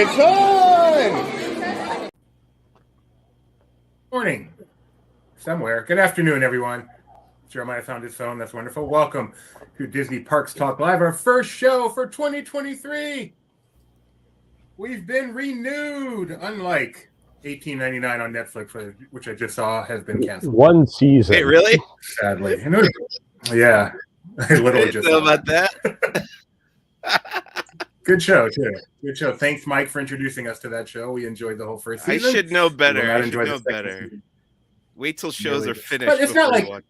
It's on! Morning. Somewhere. Good afternoon, everyone. Jeremiah found his phone. That's wonderful. Welcome to Disney Parks Talk Live, our first show for 2023. We've been renewed, unlike $18.99 on Netflix, which I just saw has been canceled. One season. Hey, really? Sadly. Yeah. I literally just know about that. Good show, too. Good show. Thanks, Mike, for introducing us to that show. We enjoyed the whole first season. I should know better. I should know better. Season. Wait till shows are finished. But it's not like.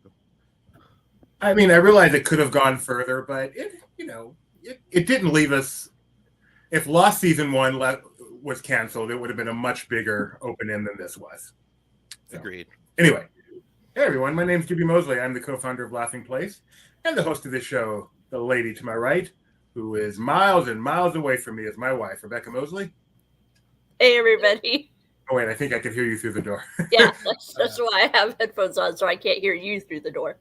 I mean, I realize it could have gone further, but it didn't leave us. If Lost Season 1 was canceled, it would have been a much bigger open end than this was. So, agreed. Anyway, hey everyone, my name's Jimmy Mosley. I'm the co-founder of Laughing Place and the host of this show. The lady to my right, who is miles and miles away from me, is my wife, Rebecca Mosley. Hey everybody. Oh wait, I think I could hear you through the door. Yeah, that's why I have headphones on, so I can't hear you through the door.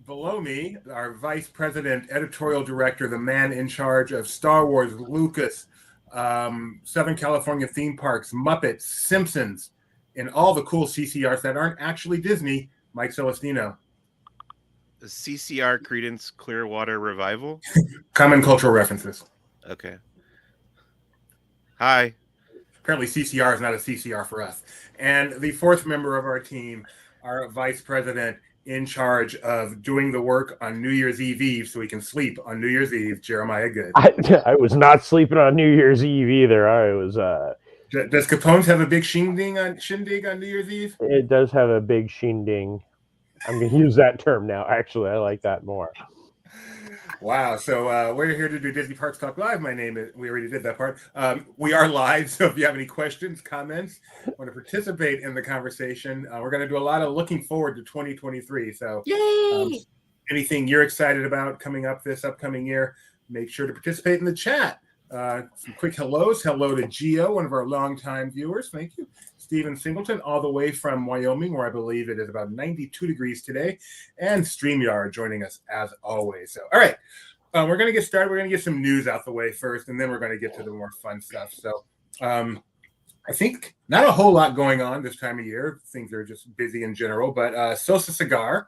Below me, our vice president, editorial director, the man in charge of Star Wars, Lucas, Southern California theme parks, Muppets, Simpsons, and all the cool CCRs that aren't actually Disney, Mike Celestino. The CCR Creedence Clearwater Revival? Common cultural references. Okay. Hi. Apparently CCR is not a CCR for us. And the fourth member of our team, our vice president in charge of doing the work on New Year's Eve so we can sleep on New Year's Eve, Jeremiah Good. I was not sleeping on New Year's Eve either. I was. Does Capone's have a big shindig on New Year's Eve? It does have a big shindig. I'm going to use that term now. Actually, I like that more. Wow. So we're here to do Disney Parks Talk Live. My name is, we already did that part. We are live. So if you have any questions, comments, want to participate in the conversation, we're going to do a lot of looking forward to 2023. So anything you're excited about coming up this upcoming year, make sure to participate in the chat. Some quick hellos. Hello to Gio, one of our longtime viewers. Thank you. Stephen Singleton, all the way from Wyoming, where I believe it is about 92 degrees today. And StreamYard joining us as always. So, all right. We're going to get started. We're going to get some news out the way first, and then we're going to get to the more fun stuff. So I think not a whole lot going on this time of year. Things are just busy in general. But Sosa Cigar,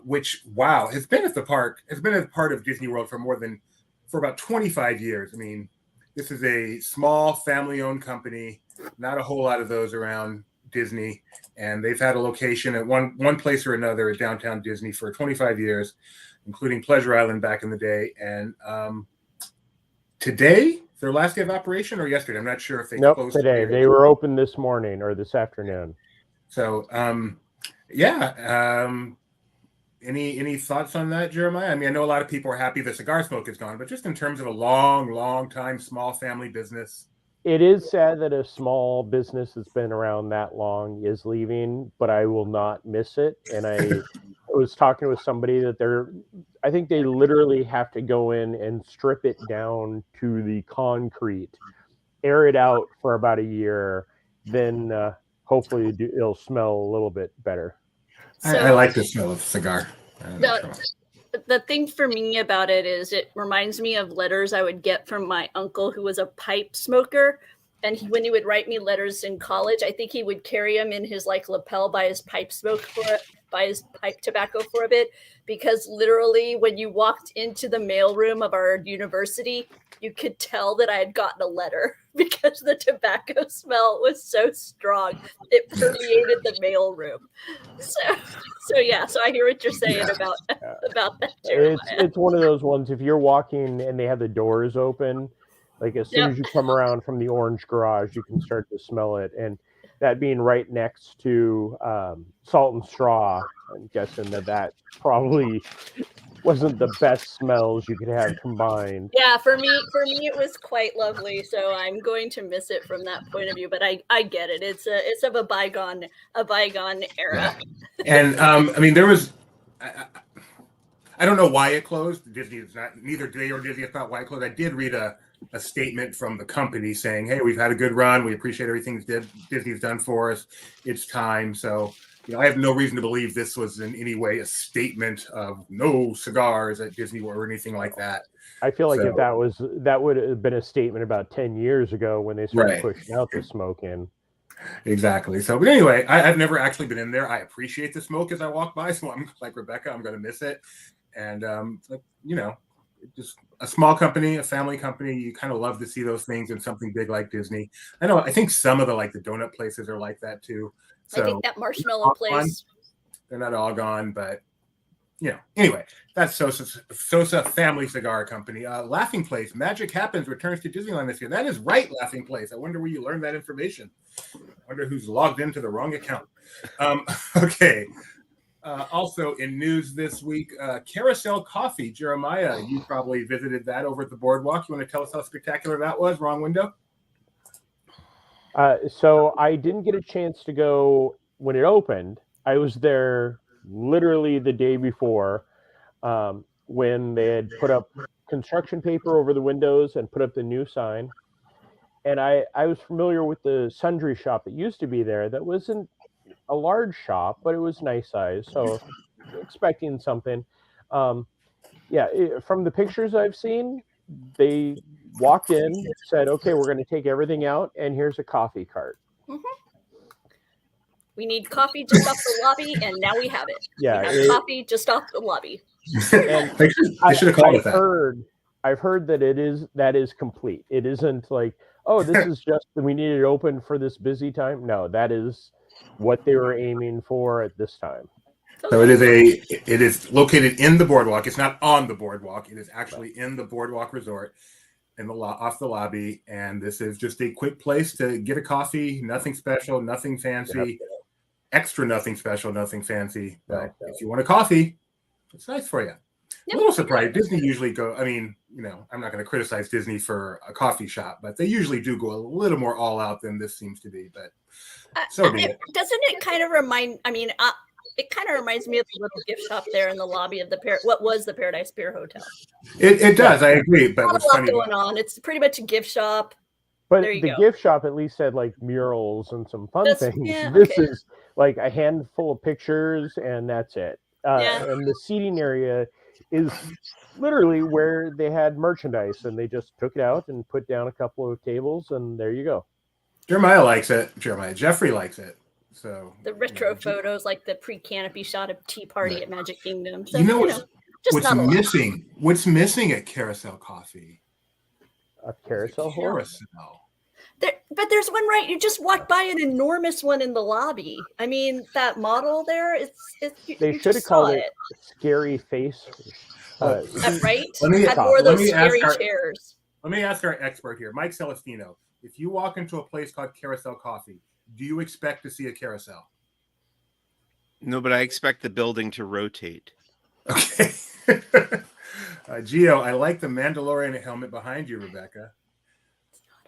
which, wow, has been at the park, has been a part of Disney World for about 25 years. I mean, this is a small family-owned company, not a whole lot of those around Disney, and they've had a location at one place or another at downtown Disney for 25 years, including Pleasure Island back in the day. And today, their last day of operation, or yesterday? I'm not sure if they closed today. They were open this morning or this afternoon. So, Any thoughts on that, Jeremiah? I mean, I know a lot of people are happy the cigar smoke is gone, but just in terms of a long time, small family business. It is sad that a small business that's been around that long is leaving, but I will not miss it. And I was talking with somebody that I think they literally have to go in and strip it down to the concrete, air it out for about a year, then hopefully it'll smell a little bit better. So, I like the smell of the cigar. The thing for me about it is it reminds me of letters I would get from my uncle who was a pipe smoker. And when he would write me letters in college, I think he would carry them in his lapel by his pipe tobacco for a bit, because literally when you walked into the mailroom of our university, you could tell that I had gotten a letter because the tobacco smell was so strong. It permeated the mailroom. So I hear what you're saying about that, Jeremiah. It's one of those ones, if you're walking and they have the doors open, like as soon as you come around from the orange garage, you can start to smell it. And that being right next to Salt and Straw, I'm guessing that probably wasn't the best smells you could have combined. Yeah, for me it was quite lovely. So I'm going to miss it from that point of view. But I get it. It's of a bygone era. And I mean, there was. I don't know why it closed. Disney is not. Neither they or Disney is not why it closed. I did read a statement from the company saying, "Hey, we've had a good run. We appreciate everything Disney's done for us. It's time." So, I have no reason to believe this was in any way a statement of no cigars at Disney World or anything like that. I feel like if So- that would have been a statement about 10 years ago when they started Right. pushing out the smoke in. Exactly. So, but anyway, I've never actually been in there. I appreciate the smoke as I walk by. So I'm like Rebecca, I'm going to miss it. And, you know, just a small company, a family company, you kind of love to see those things in something big like Disney. I think some of the donut places are like that too. So I think that marshmallow place. they're not all gone, but anyway, that's Sosa Family Cigar Company. Laughing Place, Magic Happens returns to Disneyland this year. That is right, Laughing Place. I wonder where you learned that information. I wonder who's logged into the wrong account. Okay. Also in news this week, Carousel Coffee. Jeremiah, you probably visited that over at the boardwalk. You want to tell us how spectacular that was? Wrong window? So I didn't get a chance to go when it opened. I was there literally the day before when they had put up construction paper over the windows and put up the new sign. And I was familiar with the sundry shop that used to be there. That wasn't a large shop, but it was nice size. So expecting something. From the pictures I've seen, they walked in, said, okay, we're going to take everything out, and here's a coffee cart. Mm-hmm. We need coffee just off the lobby, and now we have it. Yeah, we have coffee just off the lobby. And they should have called it that. I've heard that is complete. It isn't like, oh, this is just we need it open for this busy time. No, that is what they were aiming for at this time. So it is located in the boardwalk. It's not on the boardwalk. It is actually in the boardwalk resort, off the lobby. And this is just a quick place to get a coffee. Nothing special, nothing fancy, extra nothing special, nothing fancy. But if you want a coffee, it's nice for you. Yep. A little surprised. Disney usually I'm not going to criticize Disney for a coffee shop, but they usually do go a little more all out than this seems to be. But so be it. Doesn't it kind of remind? It kind of reminds me of the little gift shop there in the lobby of what was the Paradise Pier Hotel. It does. I agree. But what's funny going on? It's pretty much a gift shop. But the gift shop at least had like murals and some fun things. This is like a handful of pictures and that's it. And the seating area is literally where they had merchandise and they just took it out and put down a couple of tables and there you go. Jeremiah likes it. Jeffrey likes it. So the retro photos, like the pre-canopy shot of Tea Party at Magic Kingdom. So, what's missing? What's missing at Carousel Coffee? A carousel. But there's one right. You just walked by an enormous one in the lobby. I mean, that model there. They should have called it Scary Face. Right? Had more of those scary chairs. Let me ask our expert here, Mike Celestino. If you walk into a place called Carousel Coffee, do you expect to see a carousel? No, but I expect the building to rotate. Okay. Gio, I like the Mandalorian helmet behind you, Rebecca.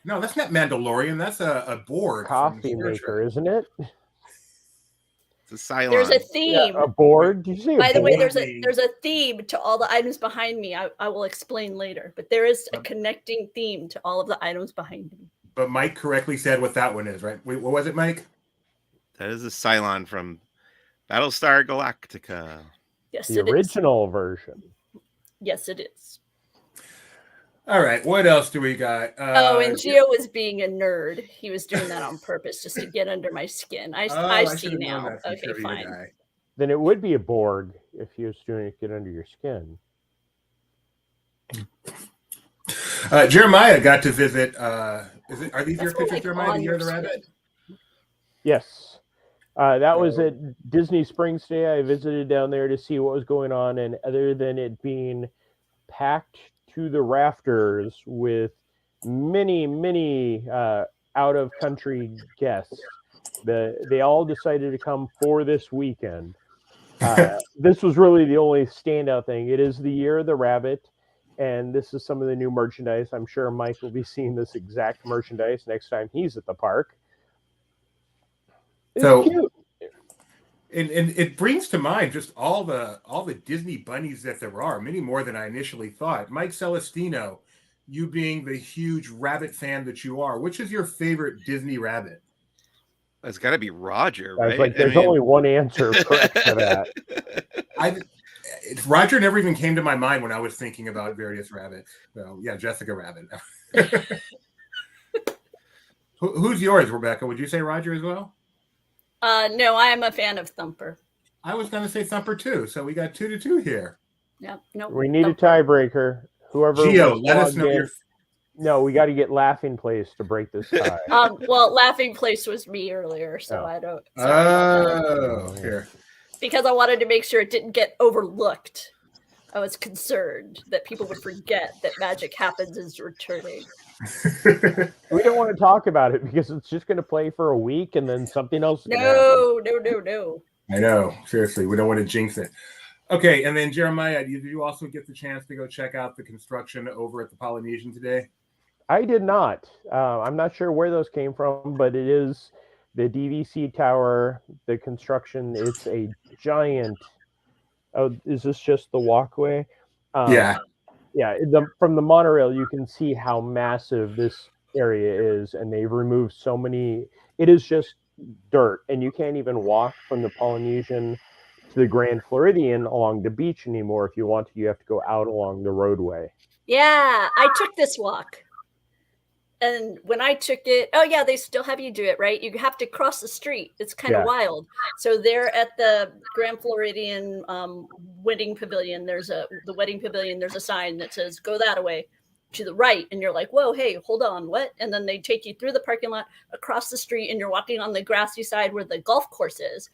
No, that's not Mandalorian. That's a board. Coffee maker, isn't it? It's a Cylon. There's a theme. A board? Did you say By the way, there's a theme to all the items behind me. I will explain later. But there is a connecting theme to all of the items behind me. But Mike correctly said what that one is, right? Wait, what was it, Mike? That is a Cylon from Battlestar Galactica. Yes, the original version. Yes, it is. All right, what else do we got? And Gio was being a nerd. He was doing that on purpose just to get under my skin. I see now. Okay, fine. Then it would be a board if he was doing it to get under your skin. Jeremiah got to visit. Are these your pictures, Jeremiah? The Year of the Rabbit? Yes. That was at Disney Springs Day. I visited down there to see what was going on. And other than it being packed to the rafters with many out-of-country guests, they all decided to come for this weekend. This was really the only standout thing. It is the Year of the Rabbit. And this is some of the new merchandise. I'm sure Mike will be seeing this exact merchandise next time he's at the park. So, cute. And it brings to mind just all the Disney bunnies that there are, many more than I initially thought. Mike Celestino, you being the huge rabbit fan that you are, which is your favorite Disney rabbit? It's got to be Roger, right? I was like, there's only one answer correct for that. Roger never even came to my mind when I was thinking about various rabbits. So yeah, Jessica Rabbit. Who's yours, Rebecca? Would you say Roger as well? No, I am a fan of Thumper. I was going to say Thumper too. So we got 2-2 here. Yeah, no. We need Thumper. a tiebreaker. Whoever Gio, was let us logged know in- your. No, we got to get Laughing Place to break this tie. Well, Laughing Place was me earlier, so Oh. I don't. Sorry about that. Oh, here. Because I wanted to make sure it didn't get overlooked. I was concerned that people would forget that Magic Happens is returning. We don't want to talk about it because it's just going to play for a week and then something else. No. I know. Seriously, we don't want to jinx it. Okay, and then Jeremiah, did you also get the chance to go check out the construction over at the Polynesian today? I did not. I'm not sure where those came from, but it is the DVC tower, the construction. It's a giant. Oh, is this just the walkway? Yeah. Yeah. From the monorail, you can see how massive this area is, and they've removed so many. It is just dirt, and you can't even walk from the Polynesian to the Grand Floridian along the beach anymore. If you want to, you have to go out along the roadway. Yeah, I took this walk. And when I took it, oh yeah, they still have you do it, right? You have to cross the street. It's kind of wild. So there at the Grand Floridian wedding pavilion, there's a sign that says "Go that way," to the right, and you're like, "Whoa, hey, hold on, what?" And then they take you through the parking lot, across the street, and you're walking on the grassy side where the golf course is.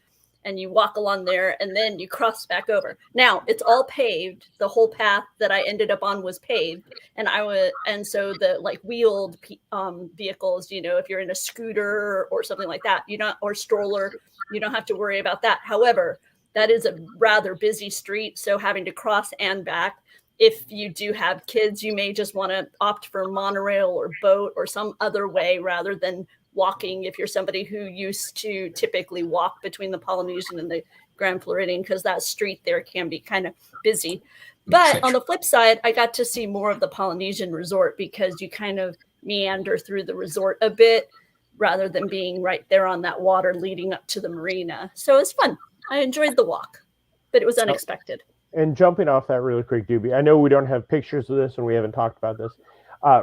And you walk along there, and then you cross back over. Now it's all paved. The whole path that I ended up on was paved, and so the like wheeled vehicles, if you're in a scooter or something like that, or stroller, you don't have to worry about that. However, that is a rather busy street, so having to cross and back. If you do have kids, you may just want to opt for monorail or boat or some other way rather than walking, if you're somebody who used to typically walk between the Polynesian and the Grand Floridian, because that street there can be kind of busy. But on the flip side, I got to see more of the Polynesian resort because you kind of meander through the resort a bit rather than being right there on that water leading up to the marina. So it was fun. I enjoyed the walk, but it was unexpected. And jumping off that really quick, Doobie, I know we don't have pictures of this and we haven't talked about this.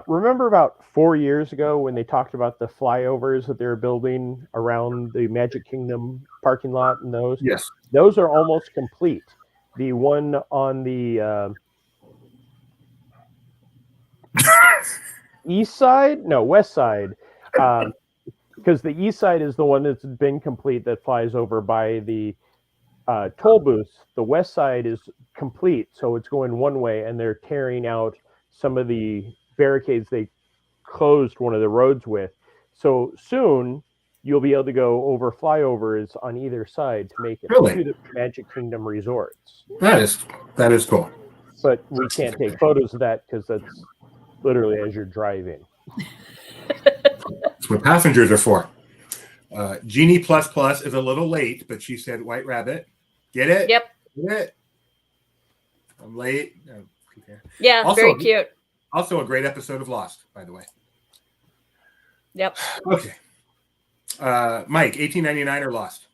Remember about 4 years ago when they talked about the flyovers that they were building around the Magic Kingdom parking lot and those? Yes. Those are almost complete. The one on the east side? No, west side. Because the east side is the one that's been complete that flies over by the toll booths. The west side is complete, so it's going one way, and they're tearing out some of the barricades they closed one of the roads with. So soon you'll be able to go over flyovers on either side to make it to the Magic Kingdom resorts. That is cool. But we can't take photos of that because that's literally as you're driving. That's what passengers are for. Jeannie Plus Plus is a little late, but she said White Rabbit. Get it? Yep. Get it? I'm late. Okay. Yeah, also, very cute. Also a great episode of Lost, by the way. Yep. Okay. Mike, 1899 or Lost?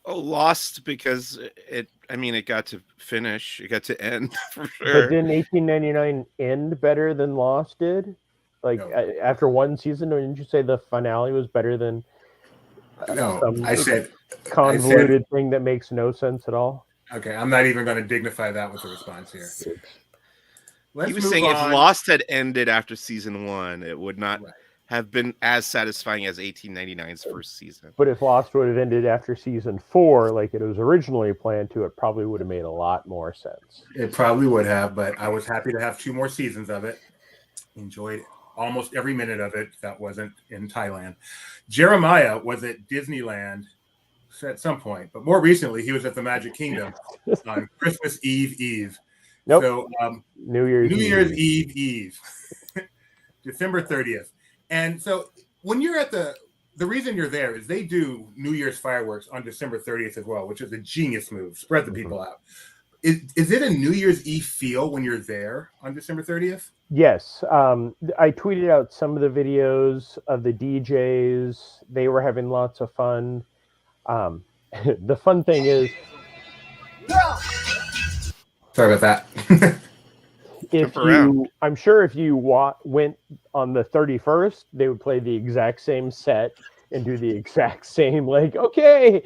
Oh, Lost because it got to finish. It got to end for sure. But didn't 1899 end better than Lost did? Like after one season, didn't you say the finale was better than I said convoluted thing that makes no sense at all? Okay, I'm not even going to dignify that with a response here. He was saying if Lost had ended after season 1, it would not have been as satisfying as 1899's first season. But if Lost would have ended after season 4, like it was originally planned to, it probably would have made a lot more sense. It probably would have, but I was happy to have 2 more seasons of it. Enjoyed almost every minute of it that wasn't in Thailand. Jeremiah was at Disneyland at some point, but more recently he was at the Magic Kingdom on Christmas Eve. Nope. So New Year's Eve, December 30th. And so when you're at the reason you're there is they do New Year's fireworks on December 30th as well, which is a genius move. Spread the people out. Is it a New Year's Eve feel when you're there on December 30th? Yes. I tweeted out some of the videos of the DJs. They were having lots of fun. The fun thing is Sorry about that. I'm sure if you went on the 31st, they would play the exact same set and do the exact same, like, okay,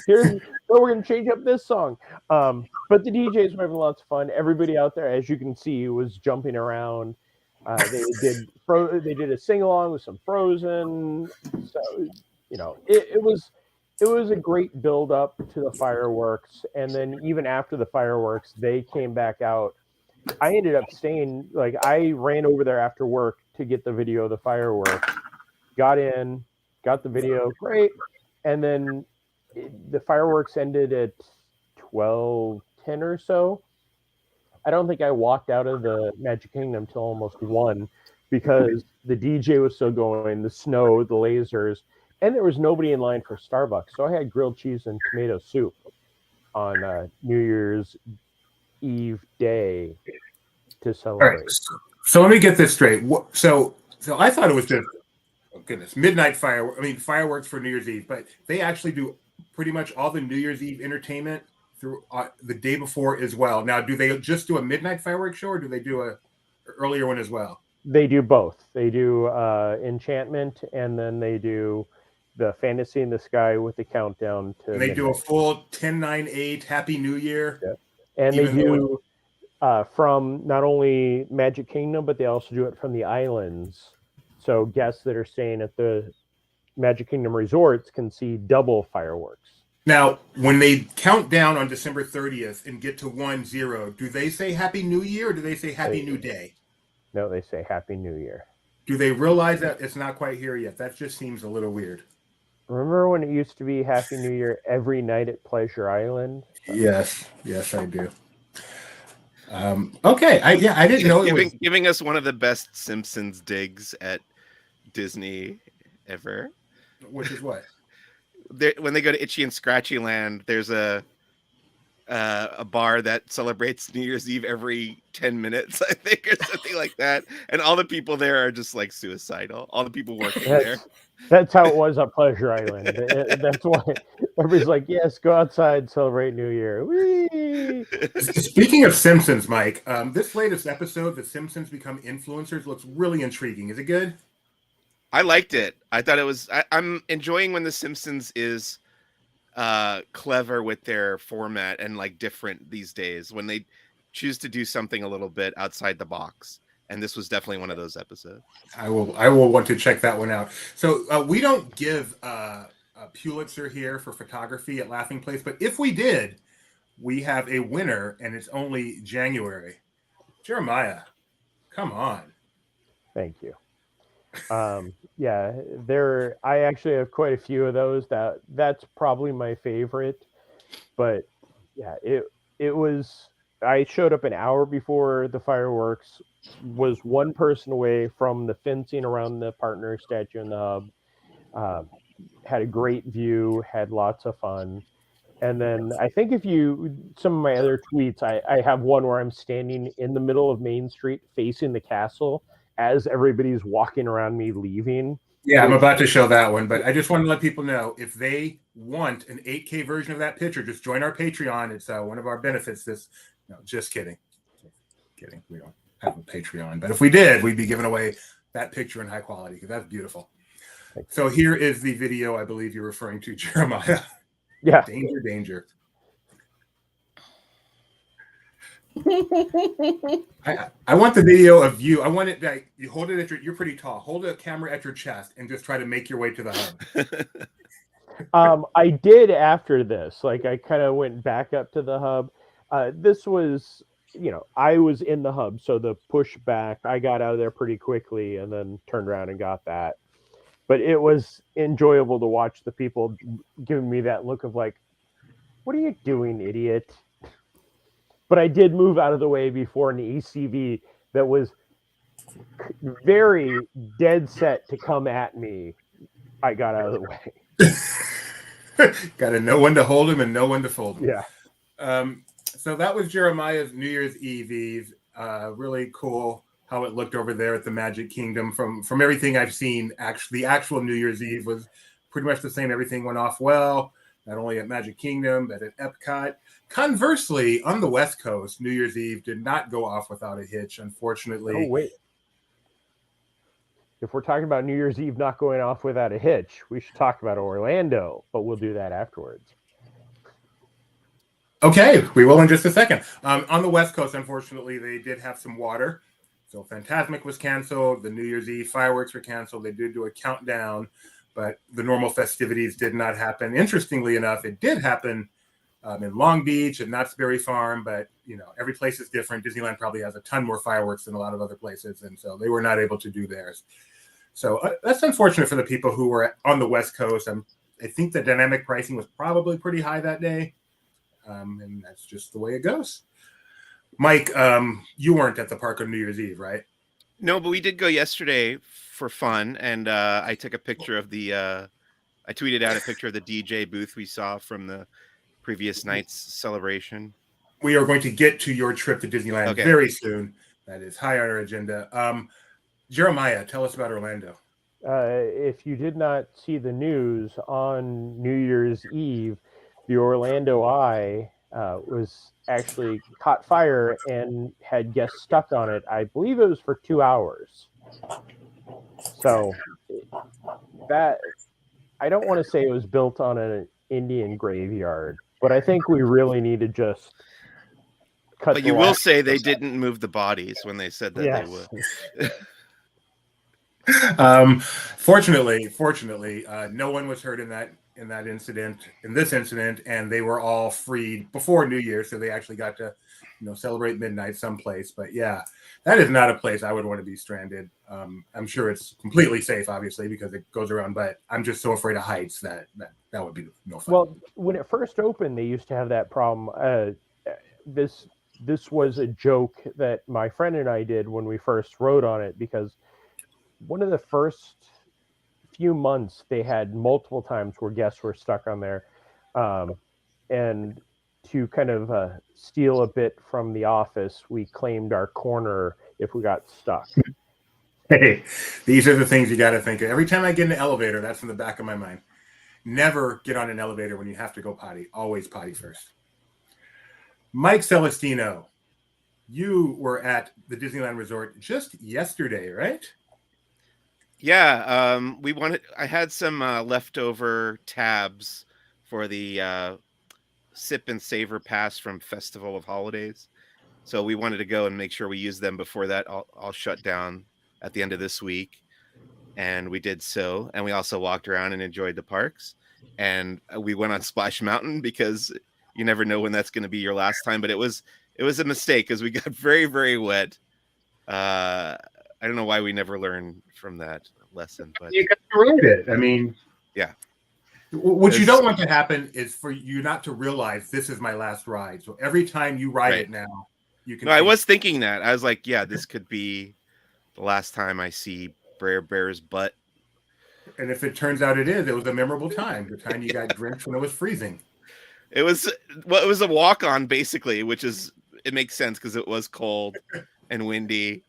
we're going to change up this song. But the DJs were having lots of fun. Everybody out there, as you can see, was jumping around. They did a sing along with some Frozen. So, it was a great build up to the fireworks. And then even after the fireworks, they came back out. I ended up staying, like, I ran over there after work to get the video of the fireworks, got the video, great. And then the fireworks ended at 12:10 or so. I don't think I walked out of the Magic Kingdom till almost 1 because the DJ was still going, the snow, the lasers, and there was nobody in line for Starbucks. So I had grilled cheese and tomato soup on New Year's Eve day to celebrate. All right. So let me get this straight. So I thought it was just, oh goodness, midnight fireworks for New Year's Eve, but they actually do pretty much all the New Year's Eve entertainment through the day before as well. Now, do they just do a midnight fireworks show, or do they do a earlier one as well? They do both. They do Enchantment, and then they do the Fantasy in the Sky with the countdown to. And they do a full 10-9-8 Happy New Year. Yeah. And they do from not only Magic Kingdom, but they also do it from the islands. So guests that are staying at the Magic Kingdom resorts can see double fireworks. Now, when they count down on December 30th and get to 1-0, do they say Happy New Year, or do they say Happy New Day? No, they say Happy New Year. Do they realize that it's not quite here yet? That just seems a little weird. Remember when it used to be Happy New Year every night at Pleasure Island? Yes, I do. Okay, I didn't know giving us one of the best Simpsons digs at Disney ever. Which is what? When they go to Itchy and Scratchy Land, there's a bar that celebrates New Year's Eve every 10 minutes, I think, or something like that. And all the people there are just like suicidal. All the people working there. That's how it was at Pleasure Island. That's why everybody's like, yes, go outside, celebrate New Year. Whee! Speaking of Simpsons, Mike, this latest episode, The Simpsons Become Influencers, looks really intriguing. Is it good? I liked it. I thought it was. I'm enjoying when The Simpsons is clever with their format and like different these days when they choose to do something a little bit outside the box. And this was definitely one of those episodes. I will want to check that one out. So we don't give a Pulitzer here for photography at Laughing Place, but if we did, we have a winner, and it's only January. Jeremiah, come on. Thank you. I actually have quite a few of those. That's probably my favorite. But yeah, it was. I showed up an hour before the fireworks, was one person away from the fencing around the partner statue in the hub. Had a great view, had lots of fun. And then I think some of my other tweets, I have one where I'm standing in the middle of Main Street facing the castle as everybody's walking around me leaving. Yeah, I'm about to show that one, but I just want to let people know, if they want an 8K version of that picture, just join our Patreon. It's one of our benefits. No, just kidding. Kidding. We don't have a Patreon, but if we did, we'd be giving away that picture in high quality because that's beautiful. So here is the video I believe you're referring to, Jeremiah. Yeah. Danger. I want the video of you. I want it that you hold it you're pretty tall. Hold the camera at your chest and just try to make your way to the hub. I did after this. Like I kind of went back up to the hub. This was, I was in the hub, so the push back, I got out of there pretty quickly and then turned around and got that. But it was enjoyable to watch the people giving me that look of like, what are you doing, idiot? But I did move out of the way before an ACV that was very dead set to come at me. I got out of the way. Got to know when to hold him and know when to fold him. Yeah. So that was Jeremiah's New Year's Eve. Really cool how it looked over there at the Magic Kingdom. From everything I've seen, actually, the actual New Year's Eve was pretty much the same. Everything went off well. not only at Magic Kingdom, but at Epcot. Conversely, on the West Coast, New Year's Eve did not go off without a hitch, unfortunately. Oh, wait. If we're talking about New Year's Eve not going off without a hitch, we should talk about Orlando, but we'll do that afterwards. Okay, we will in just a second. On the West Coast, unfortunately, they did have some water. So Fantasmic was canceled. The New Year's Eve fireworks were canceled. They did do a countdown, but the normal festivities did not happen. Interestingly enough, it did happen in Long Beach and Knott's Berry Farm, but every place is different. Disneyland probably has a ton more fireworks than a lot of other places, and so they were not able to do theirs. So that's unfortunate for the people who were on the West Coast. I think the dynamic pricing was probably pretty high that day. And that's just the way it goes. Mike, you weren't at the park on New Year's Eve, right? No, but we did go yesterday for fun, and I took a picture of I tweeted out a picture of the DJ booth we saw from the previous night's celebration. We are going to get to your trip to Disneyland very soon. That is high on our agenda. Jeremiah, tell us about Orlando. If you did not see the news on New Year's Eve, the Orlando Eye was actually caught fire and had guests stuck on it. I believe it was for 2 hours. So that, I don't want to say it was built on an Indian graveyard, but I think we really need to just cut. But you will say they didn't move the bodies when they said that Yes. they would. Fortunately, no one was hurt in this incident, and they were all freed before New Year, so they actually got to celebrate midnight someplace. But yeah, that is not a place I would want to be stranded. I'm sure it's completely safe, obviously, because it goes around, but I'm just so afraid of heights that would be no fun. Well, when it first opened, they used to have that problem. This was a joke that my friend and I did when we first rode on it, because one of the first few months they had multiple times where guests were stuck on there, and to kind of steal a bit from The Office, we claimed our corner if we got stuck. Hey, these are the things you got to think of. Every time I get in an elevator, that's in the back of my mind. Never get on an elevator when you have to go potty. Always potty first. Mike Celestino, you were at the Disneyland Resort just yesterday, right? Yeah, I had some leftover tabs for the Sip and Savor Pass from Festival of Holidays. So we wanted to go and make sure we use them before that all shut down at the end of this week. And we did so. And we also walked around and enjoyed the parks. And we went on Splash Mountain because you never know when that's going to be your last time. But it was a mistake because we got very, very wet. I don't know why we never learned from that lesson, but you got to ride it. I mean, yeah. What you don't want to happen is for you not to realize this is my last ride. So every time you ride it now, you can. No, I was thinking that. I was like, yeah, this could be the last time I see Brer Bear's butt. And if it turns out it was a memorable time. The time you got drenched when it was freezing. It was a walk on basically, it makes sense because it was cold and windy.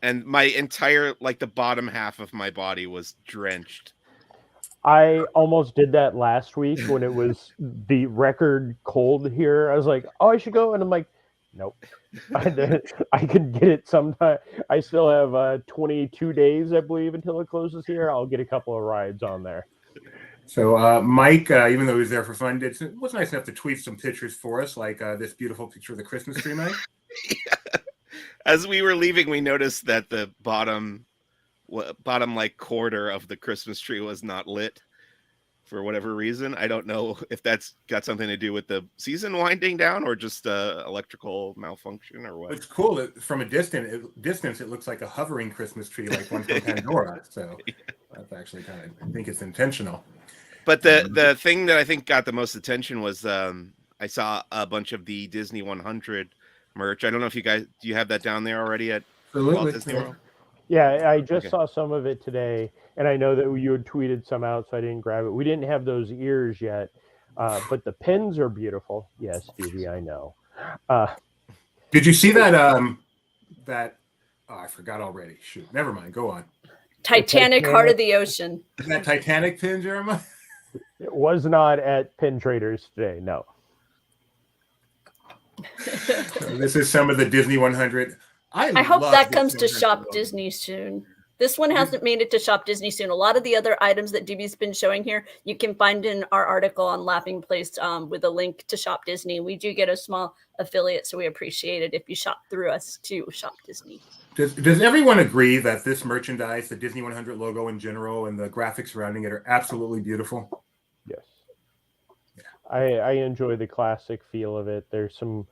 And my entire, the bottom half of my body was drenched. I almost did that last week when it was the record cold here. I was like, oh, I should go. And I'm like, nope. I could get it sometime. I still have 22 days, I believe, until it closes here. I'll get a couple of rides on there. So Mike, even though he was there for fun, was nice enough to tweet some pictures for us, like this beautiful picture of the Christmas tree, Mike. Yeah. As we were leaving, we noticed that the bottom quarter of the Christmas tree was not lit for whatever reason. I don't know if that's got something to do with the season winding down or just electrical malfunction or what. It's cool. From a distance, it looks like a hovering Christmas tree, like one from Pandora. So that's actually I think it's intentional. But the thing that I think got the most attention was I saw a bunch of the Disney 100 merch. I don't know if do you have that down there already at Walt Disney World? Yeah, I just saw some of it today, and I know that you had tweeted some out, so I didn't grab it. We didn't have those ears yet, but the pins are beautiful. Yes, Stevie, I know. Did you see that? I forgot already. Shoot, never mind. Go on. Titanic Heart of the Ocean. Is that Titanic pin, Jeremiah? It was not at Pin Traders today. No. So this is some of the Disney 100. I hope love that this comes to 100 Shop logo. Disney soon. This one hasn't made it to Shop Disney soon. A lot of the other items that DB's been showing here, you can find in our article on Laughing Place with a link to Shop Disney. We do get a small affiliate, so we appreciate it if you shop through us to Shop Disney. Does everyone agree that this merchandise, the Disney 100 logo in general, and the graphics surrounding it are absolutely beautiful? Yes. I enjoy the classic feel of it. There's some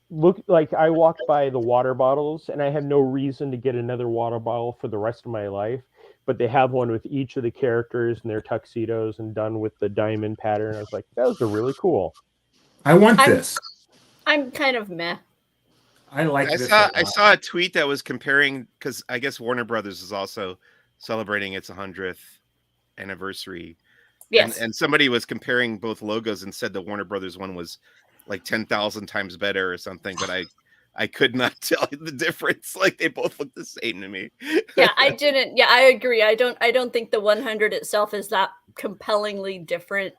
look like I walked by the water bottles and I have no reason to get another water bottle for the rest of my life, but they have one with each of the characters and their tuxedos and done with the diamond pattern. I was like, those are really cool. I want this. I'm kind of meh. I like this. I saw a tweet that was comparing, because I guess Warner Brothers is also celebrating its 100th anniversary. Yes. And somebody was comparing both logos and said the Warner Brothers one was like 10,000 times better or something, but I could not tell the difference. Like they both look the same to me. Yeah, I didn't. Yeah, I agree. I don't think the 100 itself is that compellingly different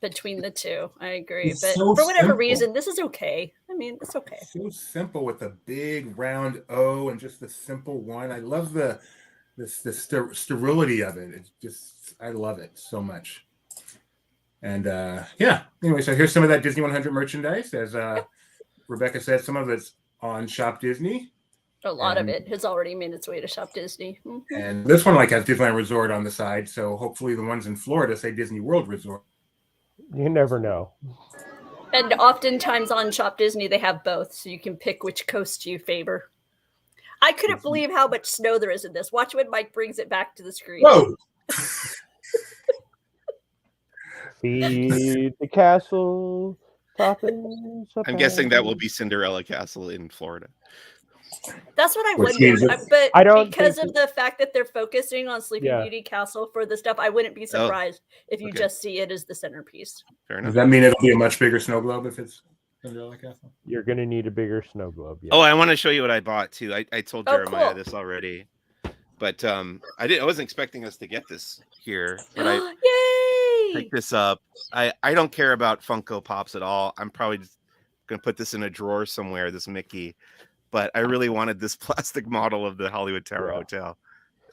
between the two. I agree. It's But so for whatever simple. reason, this is okay. I mean, it's okay. So simple with a big round O and just the simple one. I love the sterility of it. It's just, I love it so much. And yeah, anyway, so here's some of that Disney 100 merchandise. As Rebecca said, some of it's on Shop Disney. A lot of it has already made its way to Shop Disney. Mm-hmm. And this one like has Disneyland Resort on the side. So hopefully the ones in Florida say Disney World Resort. You never know. And oftentimes on Shop Disney, they have both. So you can pick which coast you favor. I couldn't believe how much snow there is in this. Watch when Mike brings it back to the screen. Whoa! Feed the castle, toppings. I'm guessing that will be Cinderella Castle in Florida. That's what I Which wondered. means But I don't because think of the fact that they're focusing on Sleeping Yeah. Beauty Castle for the stuff, I wouldn't be surprised if you okay. just see it as the centerpiece. Fair Does enough. that mean it'll be a much bigger snow globe if it's Cinderella Castle? You're going to need a bigger snow globe. Yeah. Oh, I want to show you what I bought too. I told Oh, Jeremiah cool. this already, but I wasn't expecting us to get this here. But I Yay! picked this up. I don't care about Funko Pops at all. I'm probably just gonna put this in a drawer somewhere. This Mickey, but I really wanted this plastic model of the Hollywood Tower Hotel.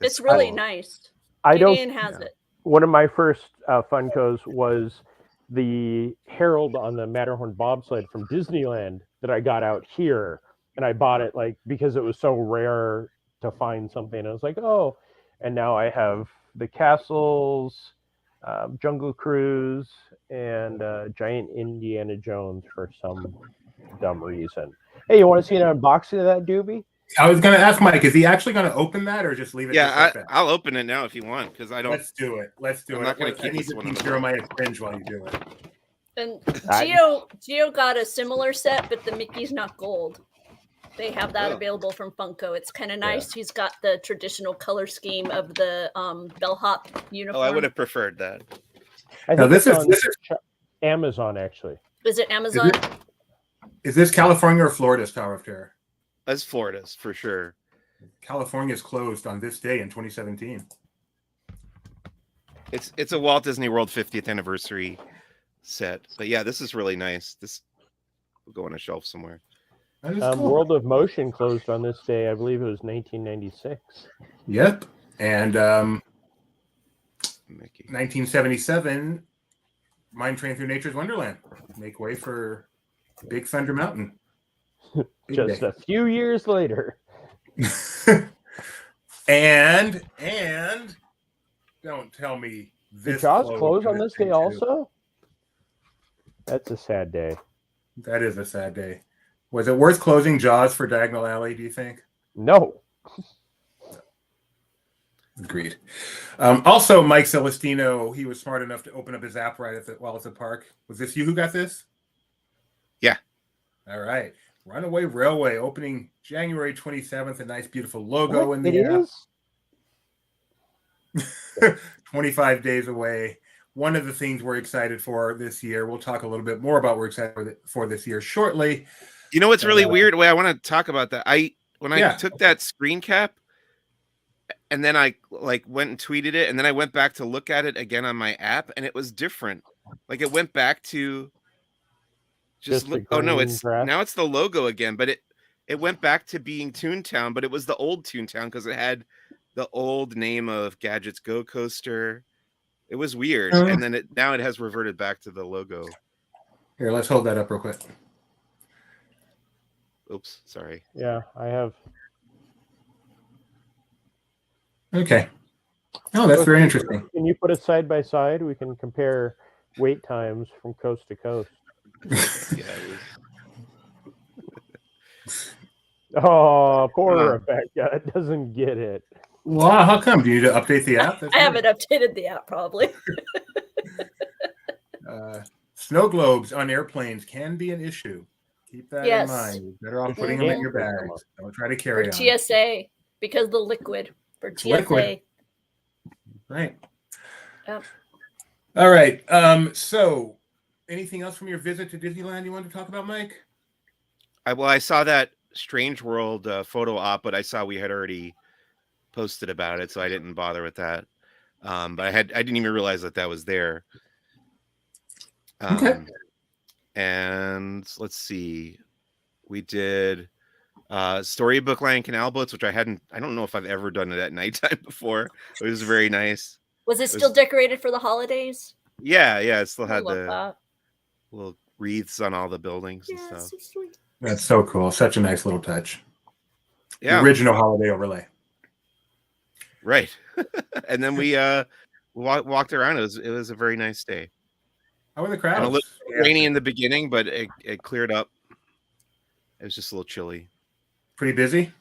It's really cool. nice. I don't. Gideon has it. One of my first Funkos was the Herald on the Matterhorn bobsled from Disneyland that I got out here, and I bought it like because it was so rare to find something. I was like, oh, and now I have the castles, Jungle Cruise, and Giant Indiana Jones for some dumb reason. Hey, you want to see an unboxing of that doobie? I was going to ask Mike, is he actually going to open that or just leave it? Yeah, just like that? I'll open it now if you want, because I don't. Let's do it. Let's do I'm it. not gonna I keep need this to one keep on the- Jeremiah cringe while you do it. And I- Geo got a similar set, but the Mickey's not gold. They have that Oh. available from Funko. It's kind of nice. He's got the traditional color scheme of the bellhop uniform. Oh, I would have preferred that. I Now, think this it's is- on this is- Amazon actually. Is it Amazon? Is this California or Florida's Tower of Terror? That's Florida's for sure. California's closed on this day in 2017. It's a Walt Disney World 50th anniversary set. But yeah, this is really nice. This will go on a shelf somewhere. That is cool. World of Motion closed on this day. I believe it was 1996. Yep. And Mickey. 1977, Mine Train Through Nature's Wonderland. Make way for Big Thunder Mountain. Big Just day. a few years later. and don't tell me Did this Jaws close on in this day too. also? That's a sad day. That is a sad day. Was it worth closing Jaws for Diagonal Alley, do you think? No. Agreed. Also, Mike Celestino, he was smart enough to open up his app right while it's at the park. Was this you who got this? Yeah. All right. Runaway Railway opening January 27th. A nice, beautiful logo What? in It the app. is? 25 days away. One of the things we're excited for this year. We'll talk a little bit more about what we're excited for this year shortly. You know what's really weird? Wait, I want to talk about that. When I Yeah. took that screen cap, and then I like went and tweeted it, and then I went back to look at it again on my app, and it was different. Like it went back to Just the oh no, green it's grass? now it's the logo again, but it went back to being Toontown, but it was the old Toontown because it had the old name of Gadgets Go Coaster. It was weird, and then now it has reverted back to the logo. Here, let's hold that up real quick. Oops, sorry. Yeah, I have. Okay. Oh, that's very interesting. Can you put it side by side? We can compare wait times from coast to coast. Yeah, Oh, poor Rebecca doesn't get it. Wow, how come? Do you need to update the app? I haven't updated the app probably. Snow globes on airplanes can be an issue. Keep that in mind. You're better off putting them in your bags. Don't try to carry for on. TSA because the liquid for TSA. Liquid. Right. Yep. All right. So anything else from your visit to Disneyland you wanted to talk about, Mike? I saw that Strange World photo op, but I saw we had already posted about it, so I didn't bother with that. But I didn't even realize that was there. Okay. And let's see, we did Storybook Land Canal boats, which I don't know if I've ever done it at nighttime before. It was very nice. Was it still decorated for the holidays? Yeah, it still had the little wreaths on all the buildings and stuff. So sweet. That's so cool. Such a nice little touch. Yeah. The original holiday overlay. Right. And then we walked around. It was a very nice day. How were the crowds? A little rainy in the beginning, but it cleared up. It was just a little chilly. Pretty busy?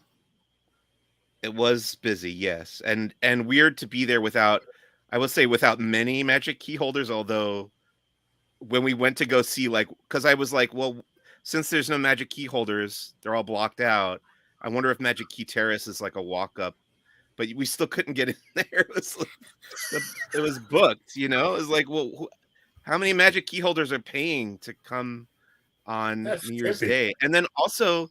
It was busy, yes. And weird to be there without many magic key holders, although when we went to go see, like, because I was like, well, since there's no magic key holders, they're all blocked out. I wonder if Magic Key Terrace is like a walk up, but we still couldn't get in there. It was booked, you know? It was like, well, how many magic key holders are paying to come on New Year's Day? And then also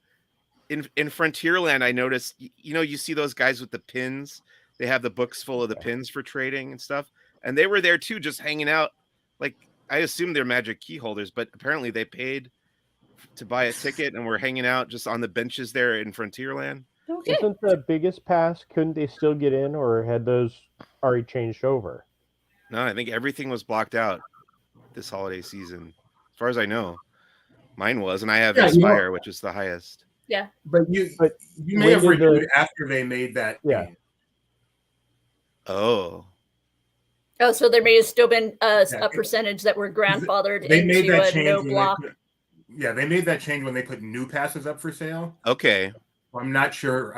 in Frontierland, I noticed, you see those guys with the pins. They have the books full of the pins for trading and stuff. And they were there too, just hanging out. Like, I assume they're magic key holders, but apparently they paid to buy a ticket and were hanging out just on the benches there in Frontierland. Okay. Isn't the biggest pass, couldn't they still get in, or had those already changed over? No, I think everything was blocked out this holiday season, as far as I know. Mine was, and I have Inspire, which is the highest. Yeah. But you may have renewed after they made that. Yeah. Game. Oh, so there may have still been a percentage that were grandfathered they made into that a change no block. They made that change when they put new passes up for sale. okay. I'm not sure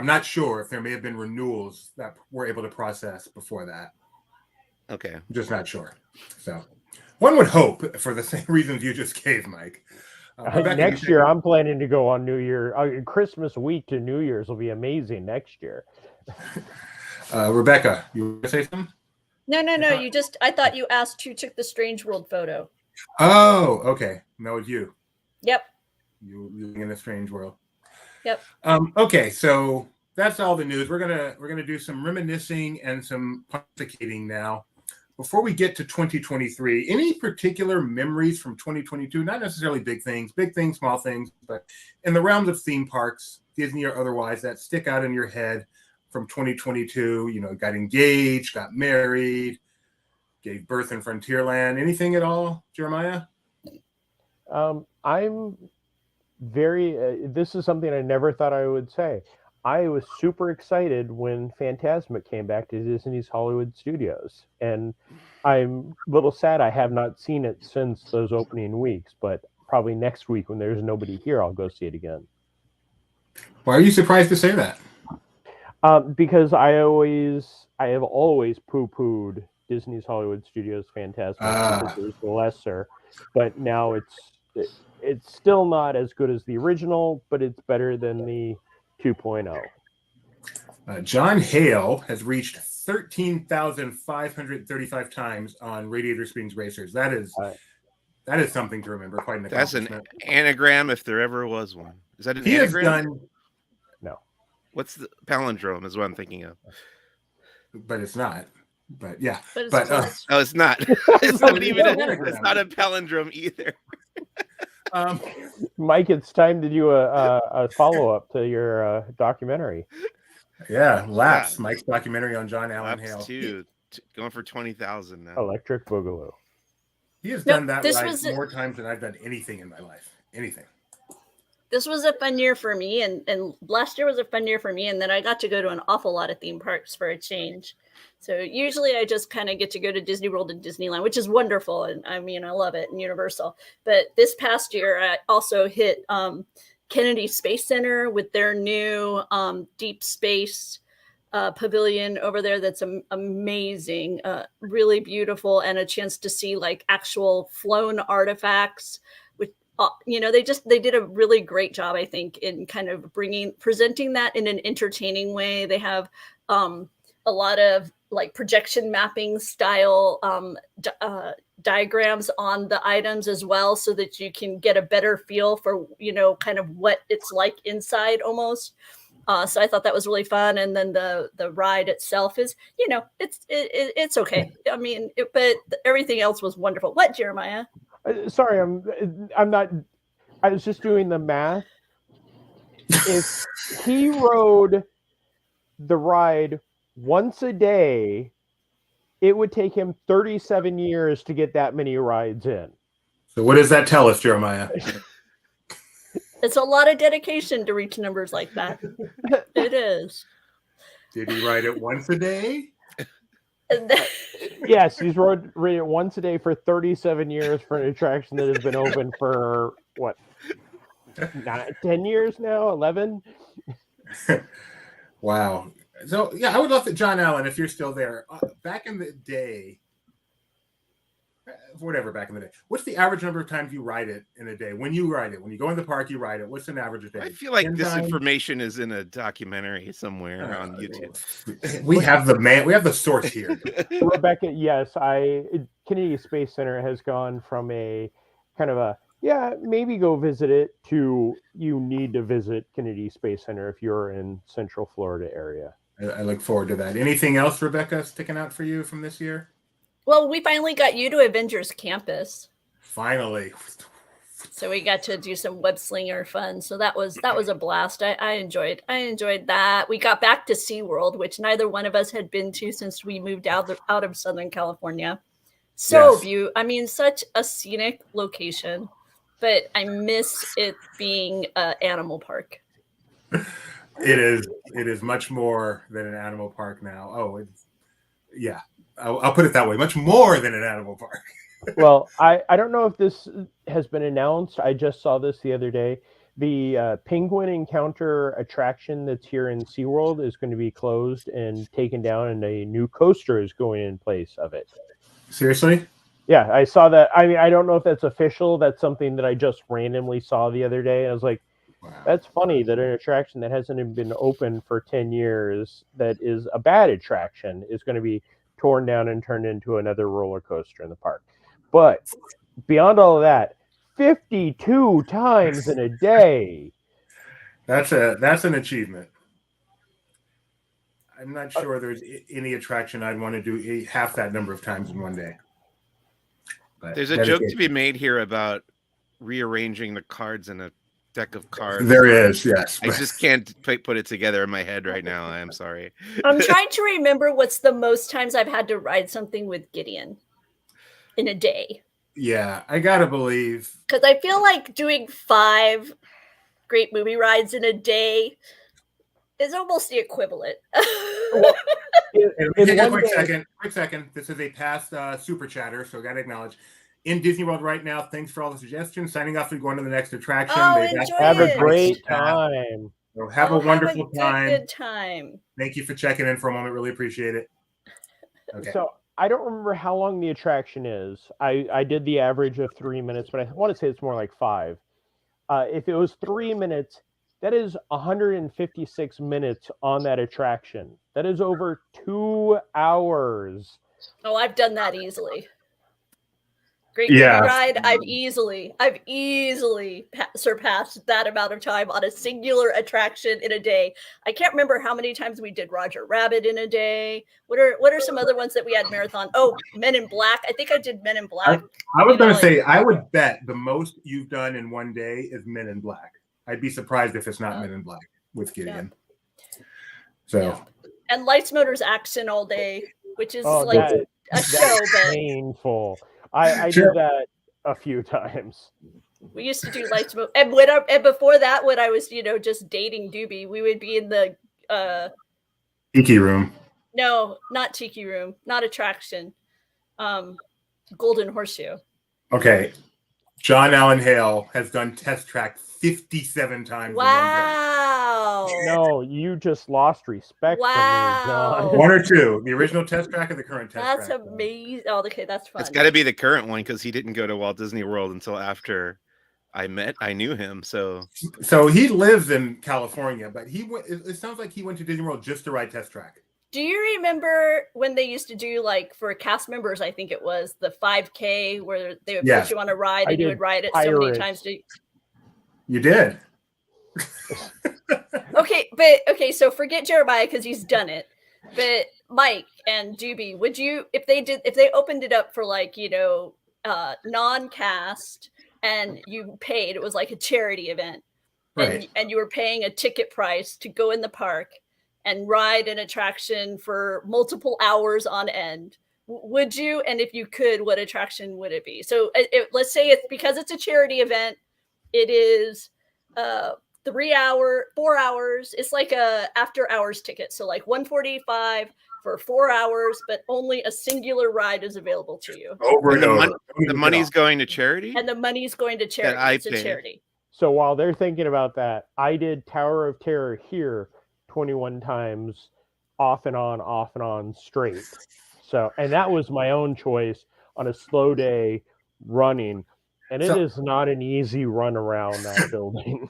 if there may have been renewals that we're able to process before that. Okay. I'm just not sure. So one would hope for the same reasons you just gave, Mike. Next year, I'm planning to go on New Year. Christmas week to New Year's will be amazing next year. Rebecca, you want to say something? No. I thought you asked who took the Strange World photo. Oh, okay. No, it's you. Yep. You in a strange world. Yep. Okay, so that's all the news. We're gonna do some reminiscing and some pontificating now. Before we get to 2023, any particular memories from 2022? Not necessarily big things, small things, but in the realms of theme parks, Disney or otherwise, that stick out in your head from 2022. Got engaged, got married, gave birth in Frontierland. Anything at all, Jeremiah? I'm very. This is something I never thought I would say. I was super excited when Fantasmic came back to Disney's Hollywood Studios, and I'm a little sad I have not seen it since those opening weeks. But probably next week when there's nobody here, I'll go see it again. Why are you surprised to say that? Because I have always poo-pooed Disney's Hollywood Studios Fantasmic because it was the lesser, but now it's still not as good as the original, but it's better than the 2.0. John Hale has reached 13,535 times on Radiator Springs Racers. That is something to remember. Quite an accomplishment. That's an anagram, if there ever was one. Is that an anagram? Has done. No. What's the palindrome? Is what I'm thinking of. but it's not. But yeah, But it's but close. No, it's not. It's No, not even. it's not. It's not a palindrome either. Mike, it's time to do a follow up to your documentary. Yeah, Laps, Yeah. Mike's documentary on John Allen Laps Hale. too, going for 20,000 now. Electric Boogaloo. He has No, done that this ride was- more times than I've done anything in my life. Anything. This was a fun year for me, and last year was a fun year for me, and then I got to go to an awful lot of theme parks for a change. So usually I just kind of get to go to Disney World and Disneyland, which is wonderful, and I mean I love it, and Universal. But this past year I also hit Kennedy Space Center with their new deep space pavilion over there. That's amazing, really beautiful, and a chance to see like actual flown artifacts. They did a really great job, I think, in kind of presenting that in an entertaining way. They have a lot of like projection mapping style diagrams on the items as well, so that you can get a better feel for, kind of what it's like inside almost. So I thought that was really fun. And then the ride itself is, it's okay. I mean, but everything else was wonderful. What, Jeremiah? Sorry, I'm not. I was just doing the math. If he rode the ride once a day, it would take him 37 years to get that many rides in. So what does that tell us, Jeremiah? It's a lot of dedication to reach numbers like that. It is. Did he ride it once a day? Yes, he's rode it once a day for 37 years for an attraction that has been open for what? 10 years now? 11? Wow. So yeah, I would love to, John Allen, if you're still there. Back in the day, whatever, back in the day, what's the average number of times you ride it in a day? When you ride it, when you go in the park, you ride it. What's an average a day? I feel like 10 this times? information is in a documentary somewhere on YouTube. We have the source here. Rebecca, yes, Kennedy Space Center has gone from a kind of a, yeah, maybe go visit it, to you need to visit Kennedy Space Center if you're in Central Florida area. I look forward to that. Anything else, Rebecca, sticking out for you from this year? Well, we finally got you to Avengers Campus. Finally. So we got to do some web slinger fun. So that was a blast. I enjoyed that. We got back to SeaWorld, which neither one of us had been to since we moved out of Southern California. So Yes. I mean, such a scenic location, but I miss it being an animal park. It is much more than an animal park now. Oh, yeah. I'll put it that way. Much more than an animal park. Well, I don't know if this has been announced. I just saw this the other day. The Penguin Encounter attraction that's here in SeaWorld is going to be closed and taken down, and a new coaster is going in place of it. Seriously? Yeah, I saw that. I mean, I don't know if that's official. That's something that I just randomly saw the other day. I was like, Wow. that's funny that an attraction that hasn't even been open for 10 years, that is a bad attraction, is going to be torn down and turned into another roller coaster in the park. But beyond all of that, 52 times in a day. That's an achievement. I'm not sure there's any attraction I'd want to do half that number of times in one day. But There's a joke to be made here about rearranging the cards in a deck of cards. There is, yes. I just can't put it together in my head right now. I am sorry. I'm trying to remember what's the most times I've had to ride something with Gideon in a day. Yeah, I gotta believe. Because I feel like doing 5 great movie rides in a day is almost the equivalent. Quick second. This is a past super chatter, so gotta acknowledge. In Disney World right now, thanks for all the suggestions. Signing off and going to the next attraction. Oh, They've enjoy Have a it. great time. So have a wonderful time. Good time. Thank you for checking in for a moment. Really appreciate it. Okay. So I don't remember how long the attraction is. I did the average of 3 minutes, but I want to say it's more like 5. If it was 3 minutes, that is 156 minutes on that attraction. That is over 2 hours. Oh, I've done that easily. Great Yeah. Movie Ride. I've easily surpassed that amount of time on a singular attraction in a day. I can't remember how many times we did Roger Rabbit in a day. What are some other ones that we had marathon? Oh, Men in Black. I think I did Men in Black. I was going to say, I would bet the most you've done in one day is Men in Black. I'd be surprised if it's not Men in Black with Gideon. So. Yeah. And Lights, Motors, Action all day, which is a show, but painful. I did that a few times. We used to do Lights, and before that, when I was just dating Doobie, we would be in the Tiki Room. No, not Tiki Room, not attraction. Golden Horseshoe. Okay, John Allen Hale has done Test Track 57 times. Wow. No, you just lost respect from me, John. One or two. The original Test Track or the current Test Track? That's amazing. Oh, okay, that's fun. It's got to be the current one because he didn't go to Walt Disney World until after I knew him. So he lives in California, but it sounds like he went to Disney World just to ride Test Track. Do you remember when they used to do, like, for cast members, I think it was the 5K where they would put you on a ride and you would ride it so many times? You did. Okay, so forget Jeremiah because he's done it. But Mike and Doobie, would you, if they opened it up for, like, non-cast and you paid, it was like a charity event, right? And you were paying a ticket price to go in the park and ride an attraction for multiple hours on end. Would you? And if you could, what attraction would it be? So let's say because it's a charity event, it is 4 hours. It's like a after hours ticket. So like $145 for 4 hours, but only a singular ride is available to you. Over and over. The money's going to charity? And the money's going to charity. It's a charity. So while they're thinking about that, I did Tower of Terror here 21 times off and on straight. So, and that was my own choice on a slow day running. And it is not an easy run around that building.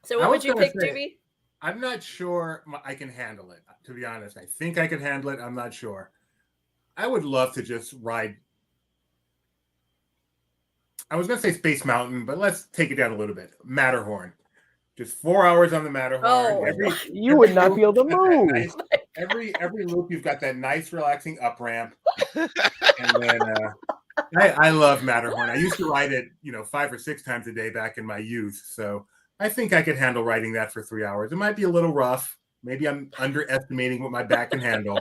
So what would you pick, Doobie? I'm not sure I can handle it, to be honest. I think I can handle it. I'm not sure. I would love to just ride. I was going to say Space Mountain, but let's take it down a little bit. Matterhorn. Just 4 hours on the Matterhorn. Oh, you would not be able to move. Every loop, you've got that nice, relaxing up ramp. And then I love Matterhorn. I used to ride it, 5 or 6 times a day back in my youth. So I think I could handle riding that for 3 hours. It might be a little rough. Maybe I'm underestimating what my back can handle.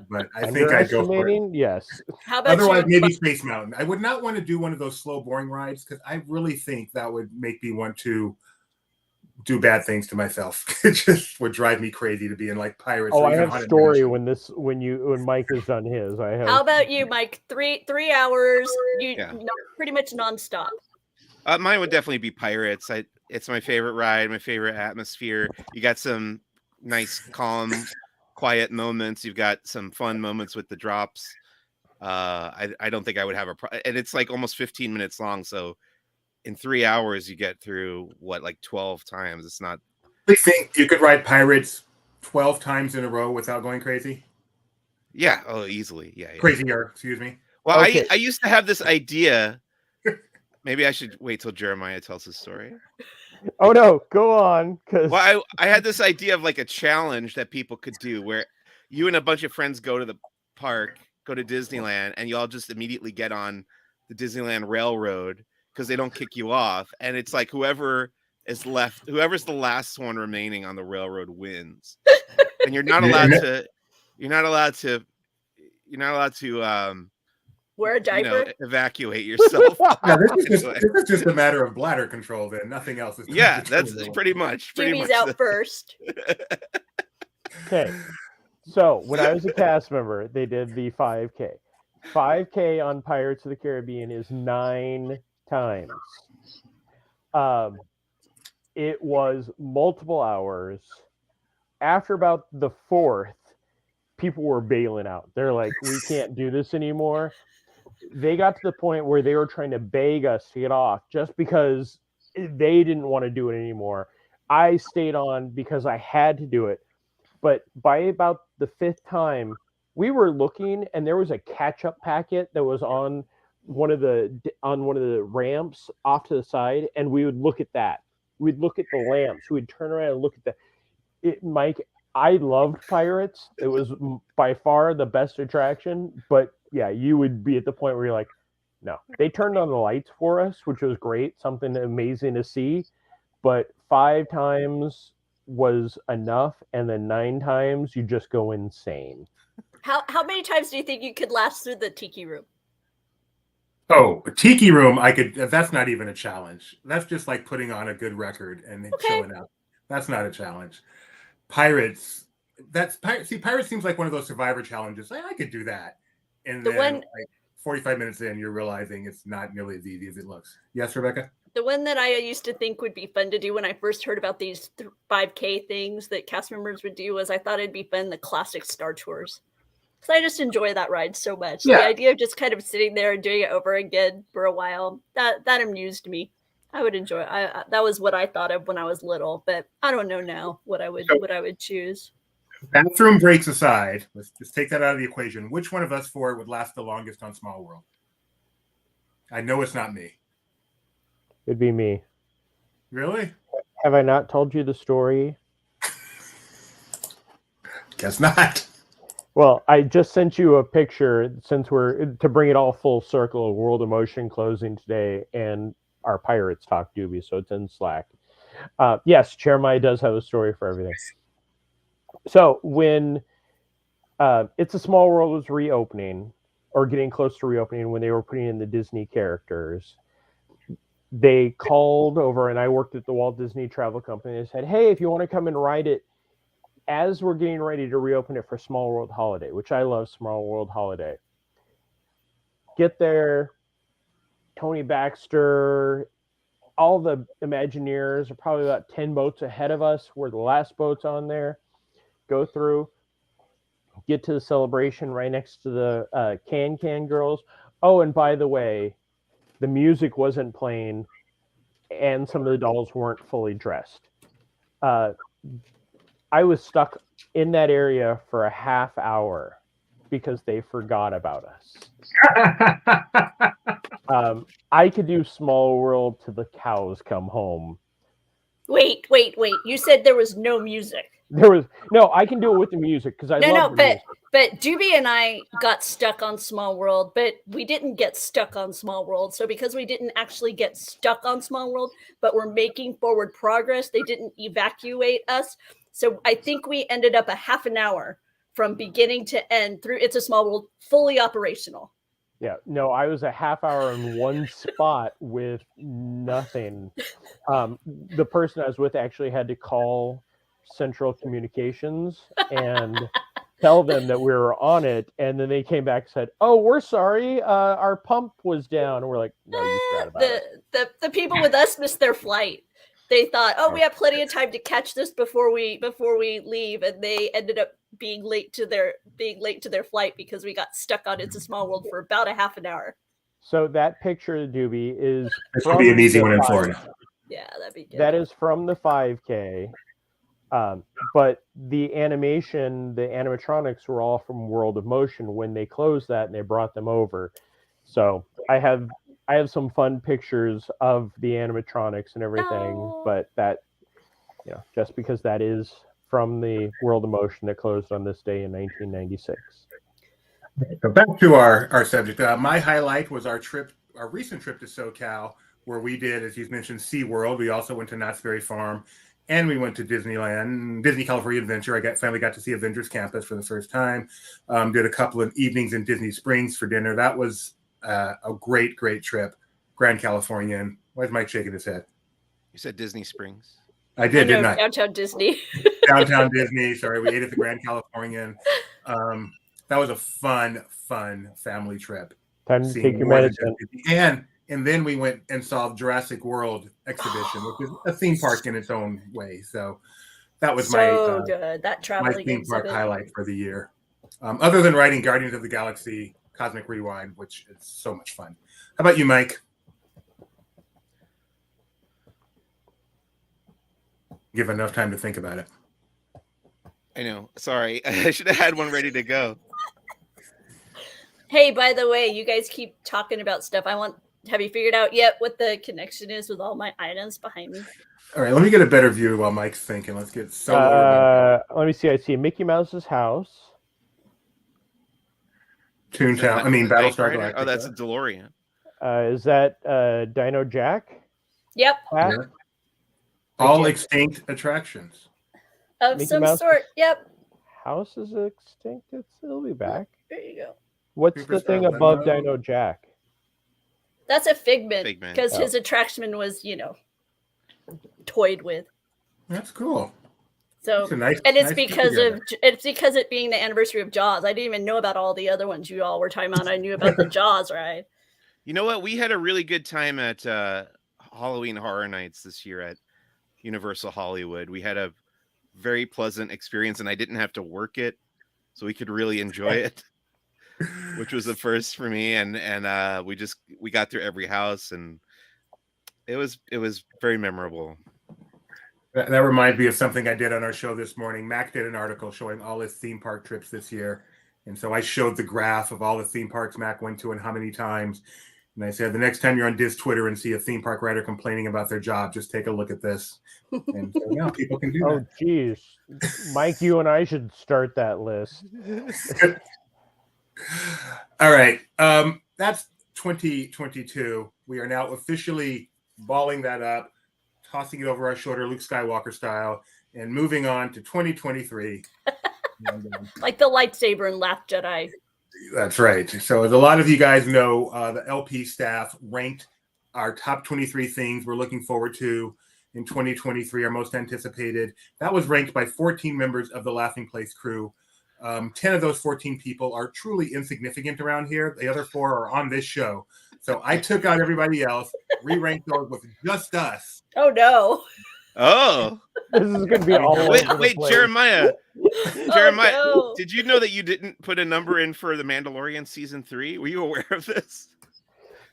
But I think I'd go for it. Yes. How about otherwise, maybe Space Mountain. I would not want to do one of those slow, boring rides because I really think that would make me want to do bad things to myself. It just would drive me crazy to be in like Pirates. Oh, I have a story when Mike has done his. How about you, Mike? 3 hours. Pretty much nonstop. Mine would definitely be Pirates. It's my favorite ride, my favorite atmosphere. You got some nice, calm, quiet moments. You've got some fun moments with the drops. I don't think I would have and it's like almost 15 minutes long. So in 3 hours, you get through like 12 times. It's not. Do you think you could ride Pirates 12 times in a row without going crazy? Yeah. Oh, easily. Yeah. Crazier. Excuse me. Well, okay. I used to have this idea. Maybe I should wait till Jeremiah tells his story. Oh no, go on. Well, I had this idea of like a challenge that people could do where you and a bunch of friends go to the park, go to Disneyland, and you all just immediately get on the Disneyland Railroad because they don't kick you off. And it's like whoever's the last one remaining on the railroad wins. And you're not allowed to wear a diaper, evacuate yourself. No, this is just a matter of bladder control. Then nothing else is. Yeah, that's pretty much. Jimmy's out first. Okay, so when I was a cast member, they did the 5K. 5K on Pirates of the Caribbean is 9 times. It was multiple hours. After about the 4th, people were bailing out. They're like, we can't do this anymore. They got to the point where they were trying to beg us to get off just because they didn't want to do it anymore. I stayed on because I had to do it. But by about the 5th time, we were looking and there was a catch-up packet that was on one of the ramps off to the side, and we would look at that. We'd look at the lamps. We'd turn around and look at Mike, I loved Pirates. It was by far the best attraction. But yeah, you would be at the point where you're like, no. They turned on the lights for us, which was great, something amazing to see. But 5 times was enough, and then 9 times you just go insane. How many times do you think you could last through the tiki room? Oh, a tiki room, I could. That's not even a challenge. That's just like putting on a good record and then chilling out. That's not a challenge. Pirates. Pirates seems like one of those Survivor challenges. I could do that, and then like 45 minutes in, you're realizing it's not nearly as easy as it looks. Yes, Rebecca? The one that I used to think would be fun to do when I first heard about these 5K things that cast members would do was I thought it'd be fun, the classic Star Tours. Because I just enjoy that ride so much. Yeah. The idea of just kind of sitting there and doing it over again for a while, that amused me. I would enjoy it. That was what I thought of when I was little, but I don't know now what I would choose. Bathroom breaks aside, let's just take that out of the equation. Which one of us 4 would last the longest on Small World? I know it's not me. It'd be me. Really? Have I not told you the story? Guess not. Well, I just sent you a picture since we're to bring it all full circle. World of Motion closing today, and our Pirates Talk doobie, so it's in Slack. Yes, Jeremiah does have a story for everything. So when It's a Small World was reopening, or getting close to reopening, when they were putting in the Disney characters, they called over, and I worked at the Walt Disney Travel Company. They said, hey, if you want to come and ride it, as we're getting ready to reopen it for Small World Holiday, which I love Small World Holiday. Get there, Tony Baxter, all the Imagineers are probably about 10 boats ahead of us. We're the last boats on there. Go through, get to the celebration right next to the Can girls. Oh, and by the way, the music wasn't playing and some of the dolls weren't fully dressed. I was stuck in that area for a half hour because they forgot about us. I could do Small World till the cows come home. Wait. You said there was no music. I can do it with the music because I love the music. But Doobie and I got stuck on Small World, but we didn't get stuck on Small World. So because we didn't actually get stuck on Small World, but we're making forward progress, they didn't evacuate us. So I think we ended up a half an hour from beginning to end through It's a Small World, fully operational. Yeah, no, I was a half hour in one spot with nothing. The person I was with actually had to call Central Communications and tell them that we were on it, and then they came back and said, oh, we're sorry, our pump was down. And we're like, no, you forgot about it. The people with us missed their flight. They thought, oh, we have plenty of time to catch this before we leave, and they ended up being late to their flight because we got stuck on It's a Small World for about a half an hour. So that picture, Doobie, is this would be an easy one in Florida. Yeah, that'd be good. That is from the 5K. But the animatronics were all from World of Motion when they closed that and they brought them over. So I have some fun pictures of the animatronics and everything, but that, just because that is from the World of Motion that closed on this day in 1996. So back to our subject. My highlight was our recent trip to SoCal, where we did, as you mentioned, SeaWorld. We also went to Knott's Berry Farm, and we went to Disneyland, Disney California Adventure. I finally got to see Avengers Campus for the first time. Did a couple of evenings in Disney Springs for dinner. That was a great trip. Grand Californian. Why is Mike shaking his head? You said Disney Springs. I did, didn't I? Downtown Disney. Downtown Disney. Sorry, we ate at the Grand Californian. That was a fun family trip. Time to take your medicine. And then we went and saw Jurassic World exhibition, which is a theme park in its own way. So that was good. That traveling my theme park highlight for the year. Other than riding Guardians of the Galaxy Cosmic Rewind, which is so much fun. How about you, Mike? Give enough time to think about it. I know. Sorry. I should have had one ready to go. Hey, by the way, you guys keep talking about stuff. Have you figured out yet what the connection is with all my items behind me? All right, let me get a better view while Mike's thinking. Let's get solo. Let me see. I see Mickey Mouse's house. Toontown. I mean, Knight Battlestar Rider? Galactica. Oh, that's a DeLorean. Is that Dino Jack? Yep, Pat? Yeah. All extinct attractions. of Mickey some Mouse? sort. Yep. House is extinct. It'll be back. There you go. What's the Superstar thing above Limo. Dino Jack? That's a figment Figment. because Oh. his attraction was, toyed with. That's cool. So, It's a nice, and it's nice because get-together. of it being the anniversary of Jaws. I didn't even know about all the other ones you all were talking about. I knew about the Jaws ride. You know what? We had a really good time at Halloween Horror Nights this year at Universal Hollywood. We had a very pleasant experience, and I didn't have to work it, so we could really enjoy it, which was the first for me. And we got through every house, and it was very memorable. That reminds me of something I did on our show this morning. Mac did an article showing all his theme park trips this year. And so I showed the graph of all the theme parks Mac went to and how many times. And I said, the next time you're on Diz Twitter and see a theme park writer complaining about their job, just take a look at this. And so now people can do Oh, that. geez. Mike, you and I should start that list. All right. That's 2022. We are now officially balling that up, tossing it over our shoulder, Luke Skywalker style, and moving on to 2023. Like the lightsaber in Last Jedi. That's right. So as a lot of you guys know, the LP staff ranked our top 23 things we're looking forward to in 2023, our most anticipated. That was ranked by 14 members of the Laughing Place crew. 10 of those 14 people are truly insignificant around here. The other 4 are on this show. So I took out everybody else, re-ranked those with just us. Oh no. Oh, This is going to be all over the wait, place. Jeremiah. Jeremiah, Oh, no. did you know that you didn't put a number in for The Mandalorian season 3? Were you aware of this?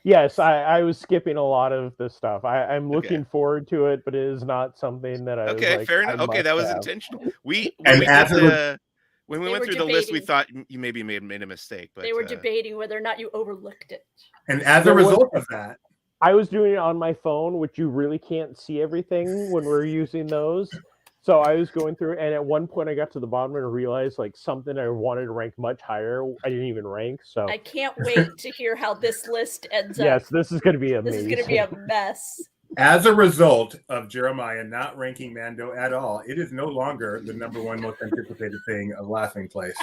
Yes, I was skipping a lot of this stuff. I'm looking forward to it, but it is not something that I was Okay, like, fair I enough. Okay, must that was have. intentional. When And we as did it was- the when we They went were through the list, we debating. thought you maybe made a mistake, but They were debating whether or not you overlooked it. And as a There was- result of that, I was doing it on my phone, which you really can't see everything when we're using those. So I was going through, and at one point I got to the bottom and realized like something I wanted to rank much higher, I didn't even rank. So I can't wait to hear how this list ends yes, up. this is going to be This amazing. is going to be a mess. as a result of Jeremiah not ranking Mando at all, it is no longer the number one most anticipated thing of Laughing Place.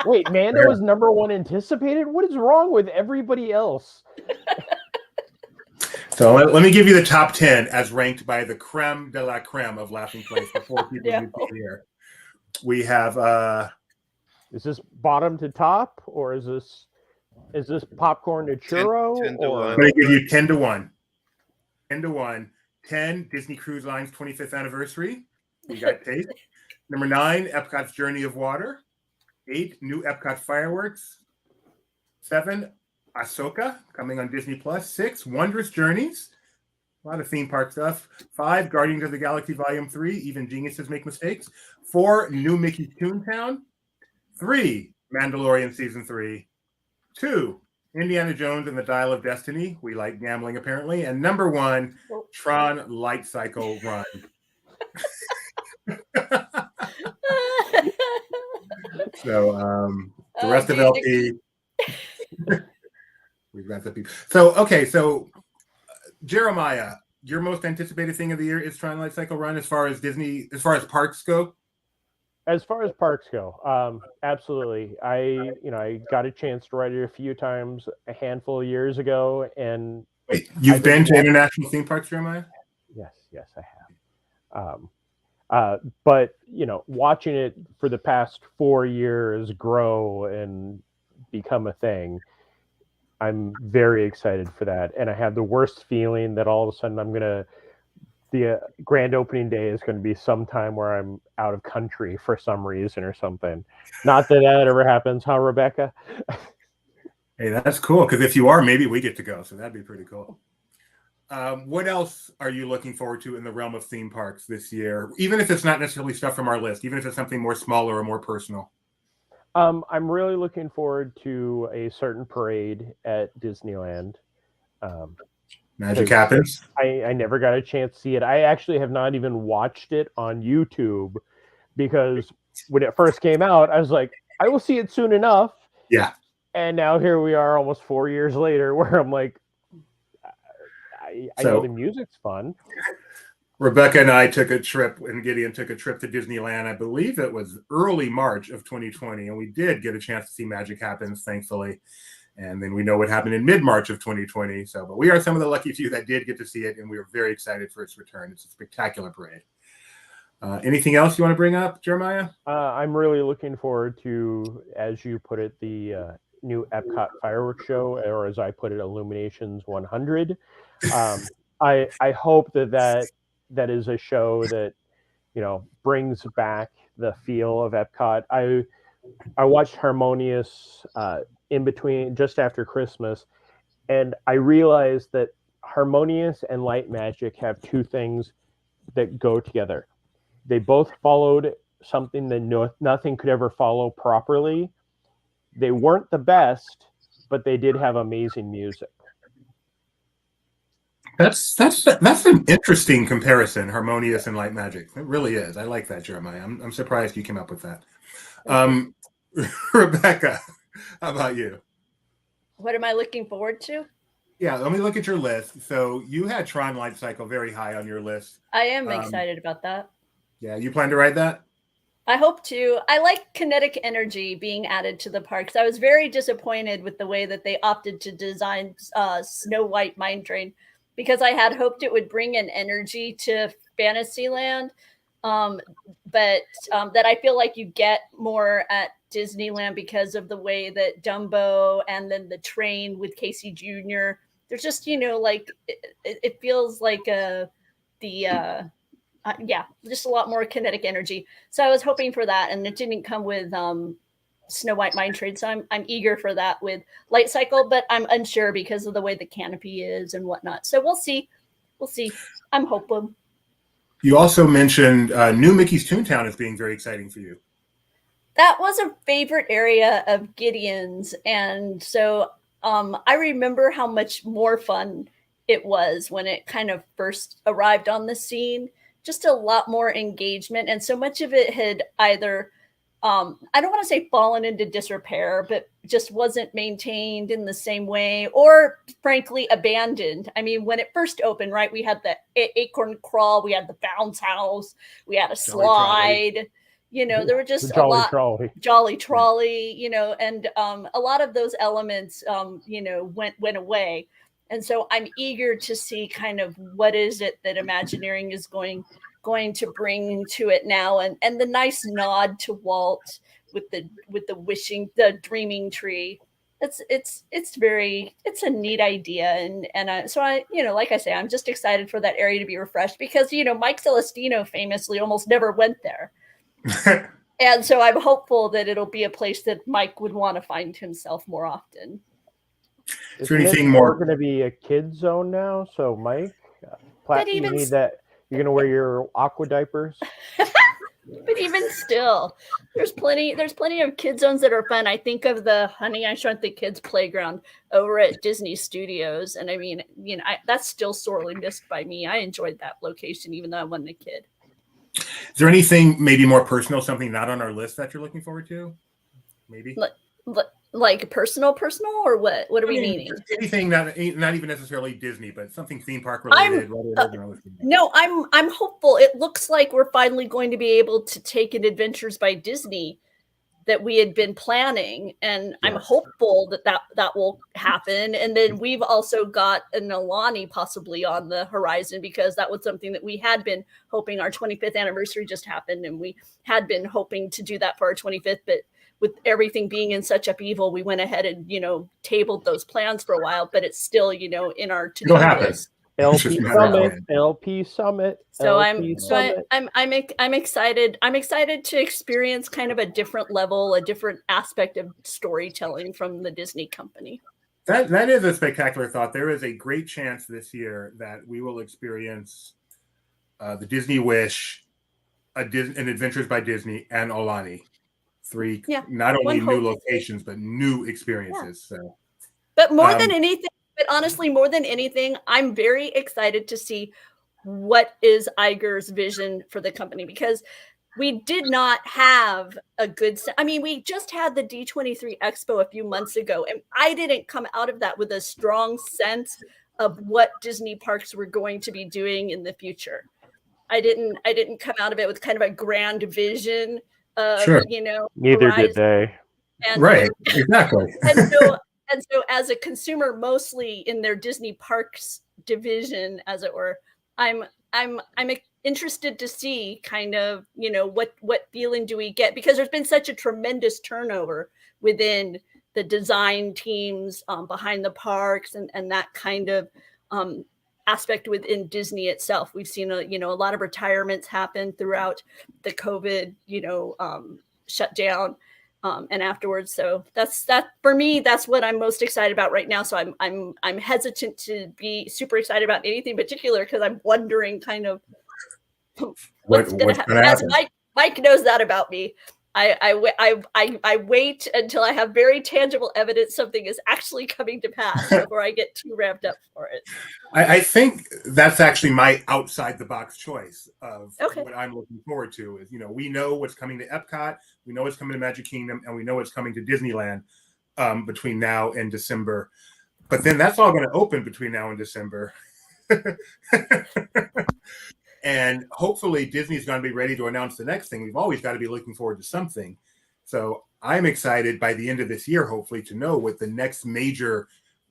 Wait, Mando was number 1 anticipated? What is wrong with everybody else? So let me give you the top 10 as ranked by the creme de la creme of Laughing Place before people Yeah. you see here. We have Is this bottom to top, or is this popcorn to 10 churro? 10 to or 1. I'm going to give you 10 to 1. 10 to 1. 10, Disney Cruise Line's 25th anniversary. We got Taste. Number 9, Epcot's Journey of Water. 8, new Epcot fireworks. 7, Ahsoka coming on Disney Plus. 6, Wondrous Journeys. A lot of theme park stuff. 5, Guardians of the Galaxy Volume 3. Even geniuses make mistakes. 4, New Mickey's Toontown. 3, Mandalorian Season 3. 2, Indiana Jones and the Dial of Destiny. We like gambling, apparently. And number 1, Tron Light Cycle Run. So the rest of geez, LP. We've got the people. So okay, so Jeremiah, your most anticipated thing of the year is Tron Light Cycle Run as far as parks go. As far as parks go, absolutely. I got a chance to ride it a few times a handful of years ago, and Wait, you've been to international theme parks, Jeremiah? yes, I have. But watching it for the past 4 years grow and become a thing, I'm very excited for that. And I have the worst feeling that all of a sudden the grand opening day is going to be sometime where I'm out of country for some reason or something. Not that ever happens, huh, Rebecca? Hey, that's cool, because if you are, maybe we get to go, so that'd be pretty cool. What else are you looking forward to in the realm of theme parks this year? Even if it's not necessarily stuff from our list, even if it's something more smaller or more personal. I'm really looking forward to a certain parade at Disneyland. Um, Magic 'Cause happens. I never got a chance to see it. I actually have not even watched it on YouTube because when it first came out, I was like, I will see it soon enough. Yeah. And now here we are almost 4 years later where I'm like, I know So the music's fun. Rebecca and I took a trip, and Gideon took a trip to Disneyland. I believe it was early March of 2020, and we did get a chance to see Magic Happens, thankfully. And then we know what happened in mid-March of 2020. So, but we are some of the lucky few that did get to see it, and we are very excited for its return. It's a spectacular parade. Anything else you want to bring up, Jeremiah? I'm really looking forward to, as you put it, the new Epcot fireworks show, or as I put it, Illuminations 100. I hope that is a show that brings back the feel of Epcot. I watched Harmonious in between just after Christmas, and I realized that Harmonious and Light Magic have two things that go together. They both followed something that nothing could ever follow properly. They weren't the best, but they did have amazing music. That's an interesting comparison, Harmonious and Light Magic. It really is. I like that, Jeremiah. I'm surprised you came up with that. Rebecca, how about you? What am I looking forward to? Yeah, let me look at your list. So you had Tron Light Cycle very high on your list. I am excited about that. Yeah, you plan to ride that? I hope to. I like kinetic energy being added to the parks. I was very disappointed with the way that they opted to design Snow White Mine Train because I had hoped it would bring an energy to Fantasyland, but that I feel like you get more at Disneyland because of the way that Dumbo and then the train with Casey Jr. There's just like it feels like just a lot more kinetic energy. So I was hoping for that, and it didn't come with Snow White Mine Train. So I'm eager for that with Light Cycle, but I'm unsure because of the way the canopy is and whatnot. So we'll see. I'm hoping. You also mentioned New Mickey's Toontown as being very exciting for you. That was a favorite area of Gideon's, and so I remember how much more fun it was when it kind of first arrived on the scene. Just a lot more engagement, and so much of it had either I don't want to say fallen into disrepair, but just wasn't maintained in the same way, or frankly abandoned. I mean, when it first opened, right, we had the acorn crawl, we had the bounce house, we had a slide. There were just a lot. Jolly Trolley, and a lot of those elements, went away. And so I'm eager to see kind of what is it that Imagineering is going to bring to it now, and the nice nod to Walt with the dreaming tree. It's a neat idea, and so I like I say, I'm just excited for that area to be refreshed because Mike Celestino famously almost never went there. And so I'm hopeful that it'll be a place that Mike would want to find himself more often. Is there anything more going to be a kid zone now? So Mike, you need that. You're going to wear your aqua diapers. But even still, there's plenty of kid zones that are fun. I think of the Honey, I Shrunk the Kids playground over at Disney Studios, and I mean, that's still sorely missed by me. I enjoyed that location even though I wasn't a kid. Is there anything maybe more personal, something not on our list that you're looking forward to? Maybe like personal, or what? What are we meaning? Anything not even necessarily Disney, but something theme park related. No, I'm hopeful. It looks like we're finally going to be able to take an Adventures by Disney that we had been planning, and I'm hopeful that will happen. And then we've also got an Alani possibly on the horizon because that was something that we had been hoping. Our 25th anniversary just happened, and we had been hoping to do that for our 25th, but with everything being in such upheaval, we went ahead and tabled those plans for a while. But it's still in our to-do list. LP Summit. So I'm excited. I'm excited to experience kind of a different level, a different aspect of storytelling from the Disney company. That is a spectacular thought. There is a great chance this year that we will experience the Disney Wish, an Adventures by Disney, and Olani 3 Yeah, not only one new whole locations but new experiences. So But more than Um, anything, but honestly, more than anything, I'm very excited to see what is Iger's vision for the company, because we did not have a good I mean, we just had the D23 Expo a few months ago, and I didn't come out of that with a strong sense of what Disney parks were going to be doing in the future. I didn't come out of it with kind of a grand vision of, sure. Neither did horizon. they. And Right. Exactly. and so as a consumer, mostly in their Disney parks division, as it were, I'm interested to see kind of, what feeling do we get, because there's been such a tremendous turnover within the design teams behind the parks, and that kind of aspect within Disney itself. We've seen a lot of retirements happen throughout the COVID shutdown and afterwards. So that's for me. That's what I'm most excited about right now. So I'm hesitant to be super excited about anything in particular, because I'm wondering kind of what's going to happen. As happen? Mike knows that about me. I wait until I have very tangible evidence something is actually coming to pass before I get too ramped up for it. I think that's actually my outside the box choice of Okay. what I'm looking forward to is, we know what's coming to Epcot, we know what's coming to Magic Kingdom, and we know what's coming to Disneyland between now and December. But then that's all going to open between now and December. And hopefully Disney's going to be ready to announce the next thing. We've always got to be looking forward to something. So I'm excited by the end of this year, hopefully, to know what the next major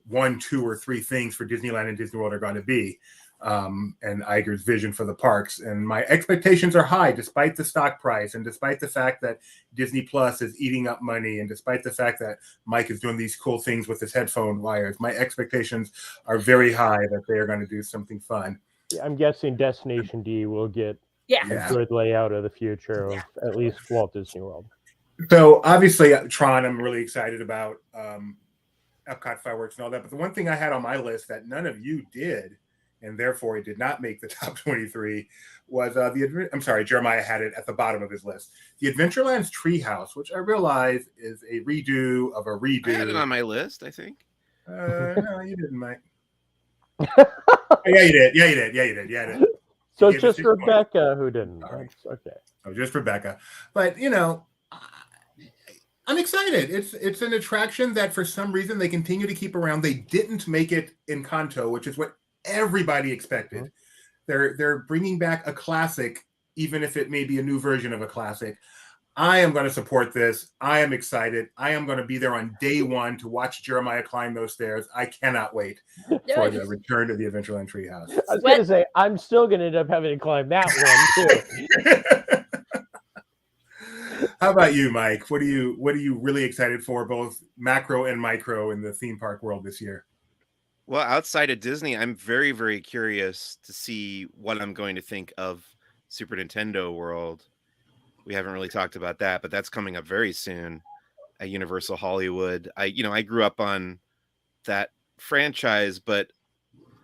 1, 2, or 3 things for Disneyland and Disney World are going to be, and Iger's vision for the parks. And my expectations are high, despite the stock price, and despite the fact that Disney Plus is eating up money, and despite the fact that Mike is doing these cool things with his headphone wires. My expectations are very high that they are going to do something fun. I'm guessing Destination D will get Yeah. a good layout of the future of at least Walt Disney World. So obviously, Tron, I'm really excited about. Epcot fireworks and all that. But the one thing I had on my list that none of you did, and therefore it did not make the top 23, was I'm sorry, Jeremiah had it at the bottom of his list. The Adventureland's Treehouse, which I realize is a redo of a redo. I had it on my list, I think. No, you didn't, Mike. Yeah, you did. Yeah, you did. Yeah, you did. Yeah, you did. So it's just Rebecca who didn't. Sorry. That's okay. Oh, just Rebecca. But I'm excited. It's an attraction that for some reason they continue to keep around. They didn't make it in Kanto, which is what everybody expected. Mm-hmm. They're bringing back a classic, even if it may be a new version of a classic. I am going to support this. I am excited. I am going to be there on day one to watch Jeremiah climb those stairs. I cannot wait for the return to the Adventureland Treehouse. I was going to say, I'm still going to end up having to climb that one too. How about you, Mike? What are you really excited for, both macro and micro, in the theme park world this year? Well, outside of Disney, I'm very, very curious to see what I'm going to think of Super Nintendo World. We haven't really talked about that, but that's coming up very soon at Universal Hollywood. I grew up on that franchise, but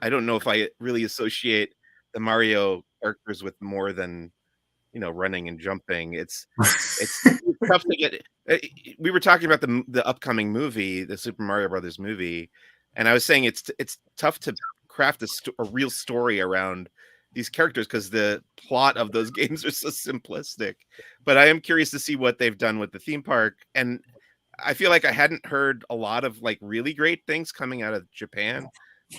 I don't know if I really associate the Mario characters with more than running and jumping. It's tough to get. We were talking about the upcoming movie, the Super Mario Brothers movie, and I was saying it's tough to craft a real story around these characters because the plot of those games are so simplistic. But I am curious to see what they've done with the theme park, and I feel like I hadn't heard a lot of really great things coming out of Japan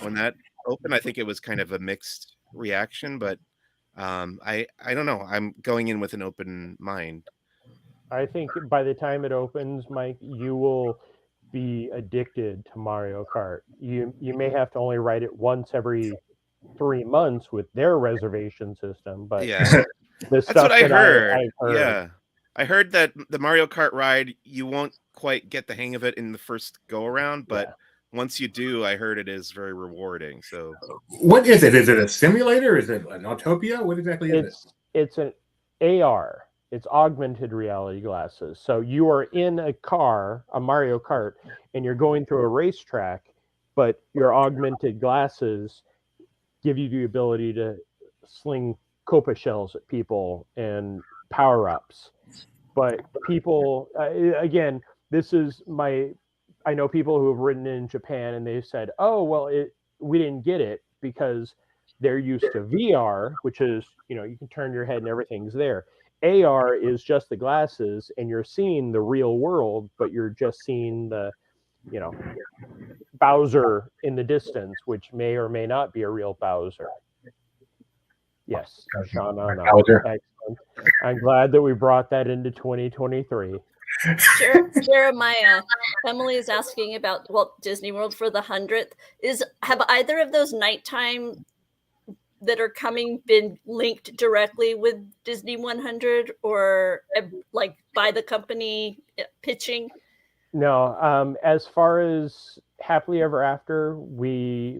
when that opened. I think it was kind of a mixed reaction, but I don't know. I'm going in with an open mind. I think by the time it opens, Mike, you will be addicted to Mario Kart. You may have to only ride it once every 3 months with their reservation system, but yeah, that's what I heard. I've heard. Yeah, I heard that the Mario Kart ride, you won't quite get the hang of it in the first go around, but once you do, I heard it is very rewarding. So, what is it? Is it a simulator? Is it an Autopia? What exactly is it? It's an AR. It's augmented reality glasses. So you are in a car, a Mario Kart, and you're going through a racetrack, but your augmented glasses give you the ability to sling Copa shells at people and power-ups. but people, again, this is my. I know people who have written in Japan and they said, "Oh, well, we didn't get it because they're used to VR, which is, you can turn your head and everything's there. AR is just the glasses and you're seeing the real world, but you're just seeing the, Bowser in the distance, which may or may not be a real Bowser." Yes, Sean, excellent. I'm glad that we brought that into 2023. Jeremiah, Emily is asking about Walt Disney World for the 100th. Have either of those nighttime that are coming been linked directly with Disney 100 or like by the company pitching? No, as far as Happily Ever After, we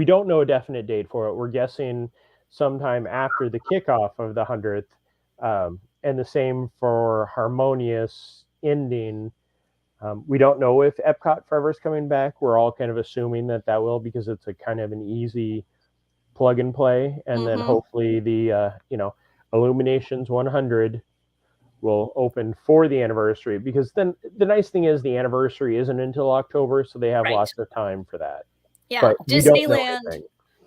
don't know a definite date for it. We're guessing sometime after the kickoff of the 100th, and the same for Harmonious Ending. We don't know if Epcot Forever is coming back. We're all kind of assuming that will, because it's a kind of an easy plug and play, and then hopefully the Illuminations 100 will open for the anniversary, because then the nice thing is the anniversary isn't until October, so they have lots of time for that. Yeah, but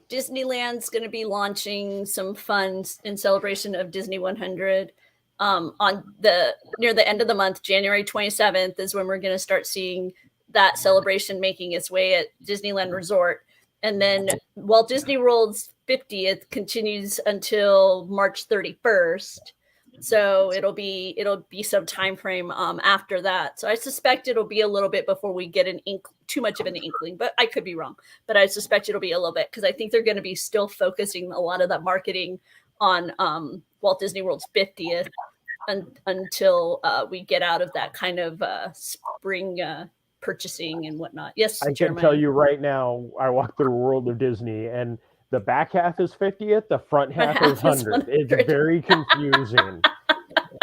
Disneyland's going to be launching some funds in celebration of Disney 100 near the end of the month. January 27th is when we're going to start seeing that celebration making its way at Disneyland Resort. And then Walt Disney World's 50th continues until March 31st. So it'll be some time frame after that. So I suspect it'll be a little bit before we get too much of an inkling, but I could be wrong. But I suspect it'll be a little bit, because I think they're going to be still focusing a lot of that marketing on Walt Disney World's 50th until we get out of that kind of spring purchasing and whatnot. Yes, I Jeremiah. can tell you right now, I walk through World of Disney and the back half is 50th, the front half is 100th. It's very confusing.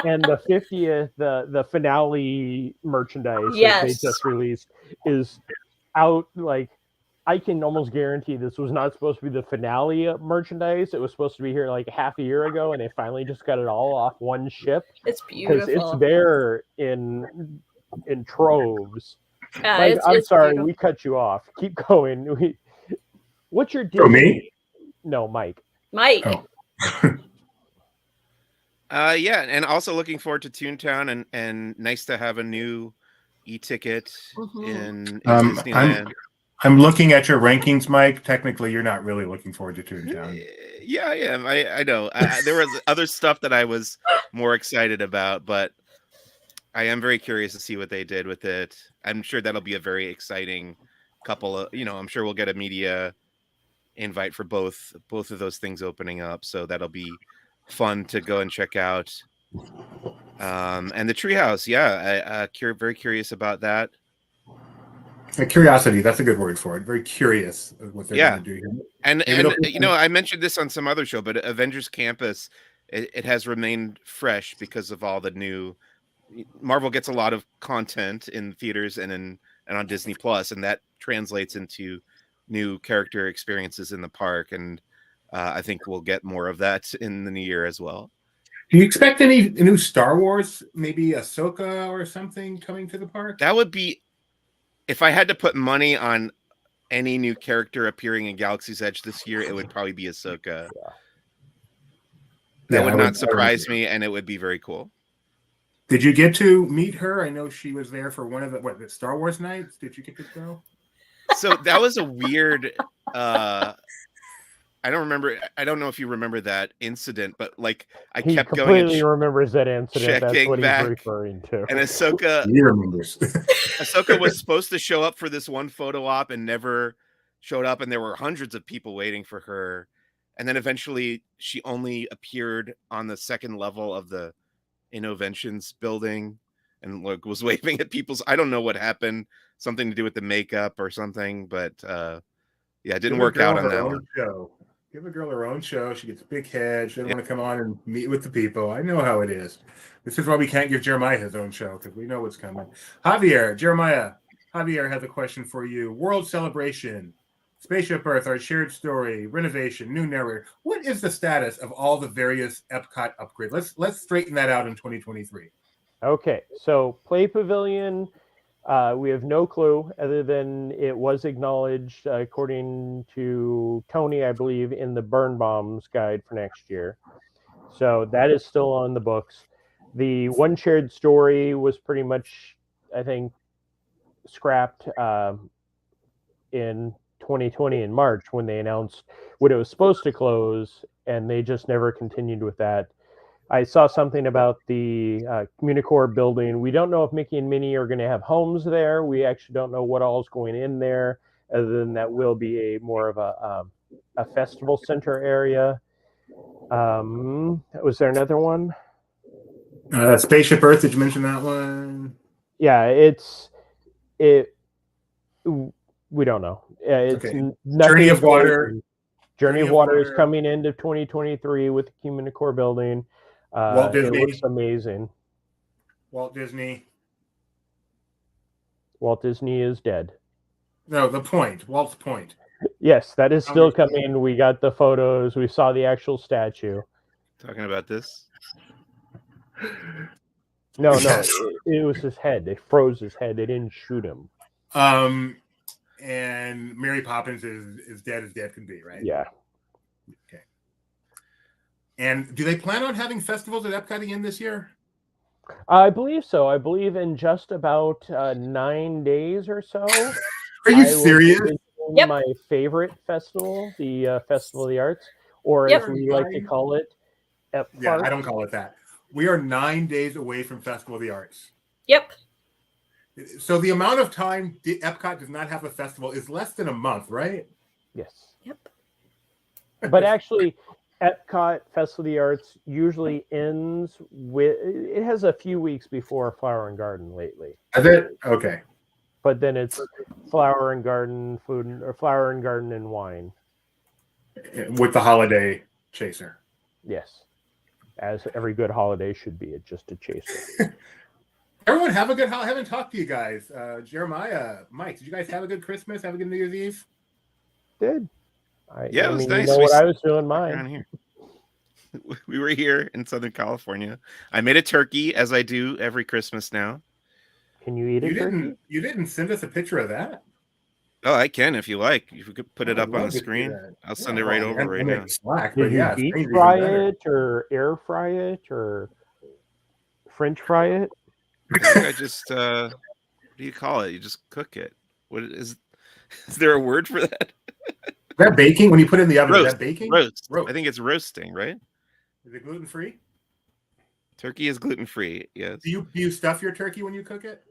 And the 50th, the finale merchandise that they just released is out. Like, I can almost guarantee this was not supposed to be the finale merchandise. It was supposed to be here like half a year ago, and they finally just got it all off one ship. It's beautiful. Because it's there in troves. Yeah, I'm sorry, beautiful. we cut you off. Keep going. What's your Disney? Me? No, Mike. Oh. Yeah, and also looking forward to Toontown, and nice to have a new e-ticket in Disneyland. I'm looking at your rankings, Mike. Technically, you're not really looking forward to Toontown. Yeah, I am. I know. There was other stuff that I was more excited about, but I am very curious to see what they did with it. I'm sure that'll be a very exciting couple of, I'm sure we'll get a media invite for both of those things opening up, so that'll be fun to go and check out. And the Treehouse, very curious about that. Curiosity, that's a good word for it. Very curious of what they're going to do here. And I mentioned this on some other show, but Avengers Campus, it has remained fresh because of all the new. Marvel gets a lot of content in theaters and on Disney Plus, and that translates into new character experiences in the park, and I think we'll get more of that in the new year as well. Do you expect any new Star Wars, maybe Ahsoka or something coming to the park? That would be, if I had to put money on any new character appearing in Galaxy's Edge this year, it would probably be Ahsoka. That would not surprise me, and it would be very cool. Did you get to meet her? I know she was there for one of the Star Wars nights. Did you get to go? So that was a weird. I don't remember. I don't know if you remember that incident, but like he kept completely going. He remembers that incident. That's what back, he's referring to. And Ahsoka, he remembers. Ahsoka was supposed to show up for this one photo op and never showed up, and there were hundreds of people waiting for her. And then eventually, she only appeared on the second level of the Innoventions building and was waving at people's. I don't know what happened. Something to do with the makeup or something, but it didn't work out on that one. Show. Give a girl her own show. She gets a big head. She doesn't want to come on and meet with the people. I know how it is. This is why we can't give Jeremiah his own show, because we know what's coming. Javier has a question for you. World Celebration, Spaceship Earth, Our Shared Story, Renovation, New Narrator. What is the status of all the various Epcot upgrades? Let's straighten that out in 2023. Okay, so Play Pavilion, we have no clue other than it was acknowledged, according to Tony, I believe, in the Burn Bombs guide for next year. So that is still on the books. The One Shared Story was pretty much, I think, scrapped in 2020 in March when they announced what it was supposed to close, and they just never continued with that. I saw something about the Communicore building. We don't know if Mickey and Minnie are going to have homes there. We actually don't know what all is going in there, other than that will be more of a festival center area. Was there another one? Spaceship Earth. Did you mention that one? Yeah, we don't know. It's Okay. nothing. Journey of Water. Journey of Water is coming into 2023 with the Communicore building. Walt Disney. It looks amazing. Walt Disney. Walt Disney is dead. No, the point. Walt's point. Yes, that is still coming. We got the photos. We saw the actual statue. Talking about this? No, it was his head. They froze his head. They didn't shoot him. And Mary Poppins is dead as dead can be, right? Yeah. Okay. And do they plan on having festivals at Epcot again this year? I believe so. I believe in just about 9 days or so. Are you serious? Yep. My favorite festival, the Festival of the Arts, or as we like to call it, Epcot. Yeah, I don't call it that. We are 9 days away from Festival of the Arts. Yep. So the amount of time Epcot does not have a festival is less than a month, right? Yes. Yep. But actually, Epcot Festival of the Arts usually ends with, it has a few weeks before Flower and Garden lately. Is it? Okay. But then it's Flower and Garden food, or Flower and Garden and wine. With the holiday chaser. Yes. As every good holiday should be, it's just a chaser. Everyone have a good holiday. I haven't talked to you guys. Jeremiah, Mike, did you guys have a good Christmas? Have a good New Year's Eve? Did. Yeah, it was nice. You know what I was doing mine. Here. We were here in Southern California. I made a turkey, as I do every Christmas now. Can you eat it? You didn't send us a picture of that? Oh, I can if you like. If we could put it up on the screen, I'll send it right over right now. Slack, Did you deep fry it or air fry it or French fry it? I just what do you call it? You just cook it. What is there a word for that? Is that baking? When you put it in the oven, Roast. is that baking? Roast. I think it's roasting, right? Is it gluten free? Turkey is gluten free. Yes. Do you stuff your turkey when you cook it?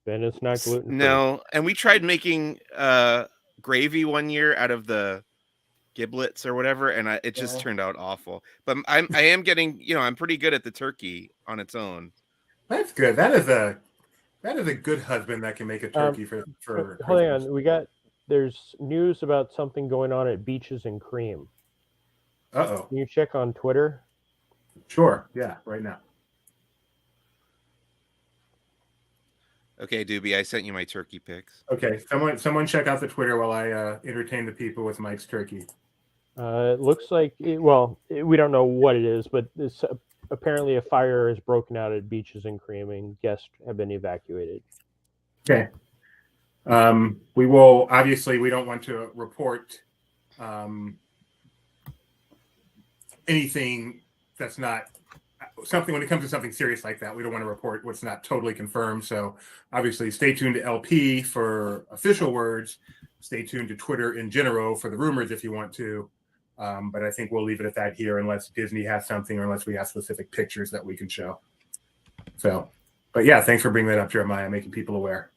Then it's not gluten free. No, and we tried making gravy one year out of the giblets or whatever, and it just turned out awful. But I am getting, I'm pretty good at the turkey on its own. That's good. That is a good husband that can make a turkey for Hold on, there's news about something going on at Beaches and Cream. Uh-oh. Can you check on Twitter? Sure. Yeah, right now. Okay, Doobie, I sent you my turkey pics. Okay, someone check out the Twitter while I entertain the people with Mike's turkey. It looks like, we don't know what it is, but this apparently a fire has broken out at Beaches and Cream, and guests have been evacuated. Okay. We will, obviously, we don't want to report anything that's not something when it comes to something serious like that. We don't want to report what's not totally confirmed. So obviously stay tuned to LP for official words. Stay tuned to Twitter in general for the rumors if you want to. But I think we'll leave it at that here unless Disney has something or unless we have specific pictures that we can show. So, but yeah, thanks for bringing that up, Jeremiah, making people aware.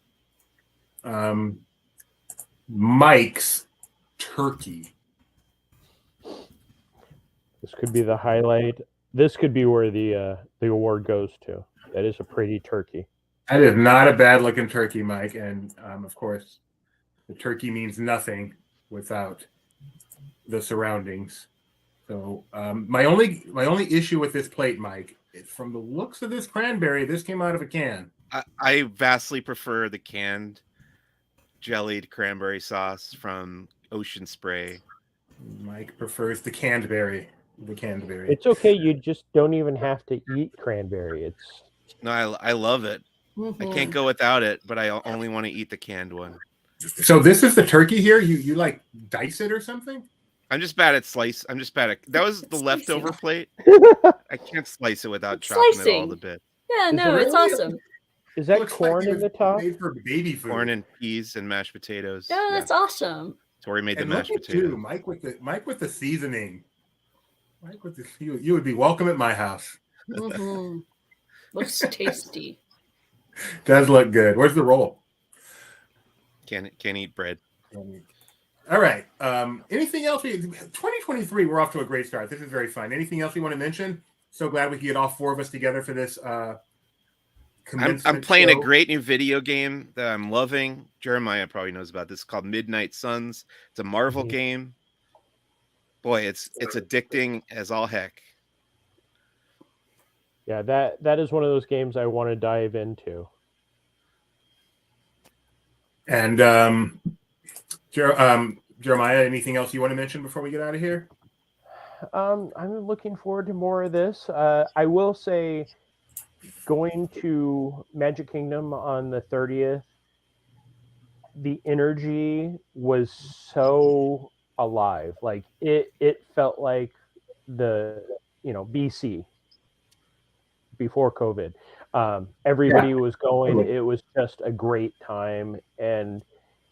Mike's turkey. This could be the highlight. This could be where the award goes to. That is a pretty turkey. That is not a bad looking turkey, Mike. And of course, the turkey means nothing without the surroundings. So my only issue with this plate, Mike, is from the looks of this cranberry, this came out of a can. I vastly prefer the canned jellied cranberry sauce from Ocean Spray. Mike prefers the canned berry. It's okay. You just don't even have to eat cranberry. It's No, I love it. I can't go without it, but I only want to eat the canned one. So this is the turkey here. You like dice it or something? I'm just bad at slice. I'm just bad at that. Was the leftover plate? I can't slice it without It's chopping it all slicing. to bits. Yeah, Is no, it it's really? awesome. Is that Looks corn like in the top? made for baby food. Corn and peas and mashed potatoes. No, that's awesome. Tori made the And mashed look at potatoes. you, Mike with the seasoning. Mike with the you would be welcome at my house. Mm-hmm. Looks tasty. Does look good. Where's the roll? Can't eat bread. All right. Anything else? 2023, we're off to a great start. This is very fun. Anything else you want to mention? So glad we could get all four of us together for this. I'm playing show. a great new video game that I'm loving. Jeremiah probably knows about this, called Midnight Suns. It's a Marvel game. Boy, it's addicting as all heck. Yeah, that is one of those games I want to dive into. And Jeremiah, anything else you want to mention before we get out of here? I'm looking forward to more of this. I will say, going to Magic Kingdom on the 30th, the energy was so alive. Like it felt like the BC before COVID. Everybody was going. It was just a great time, and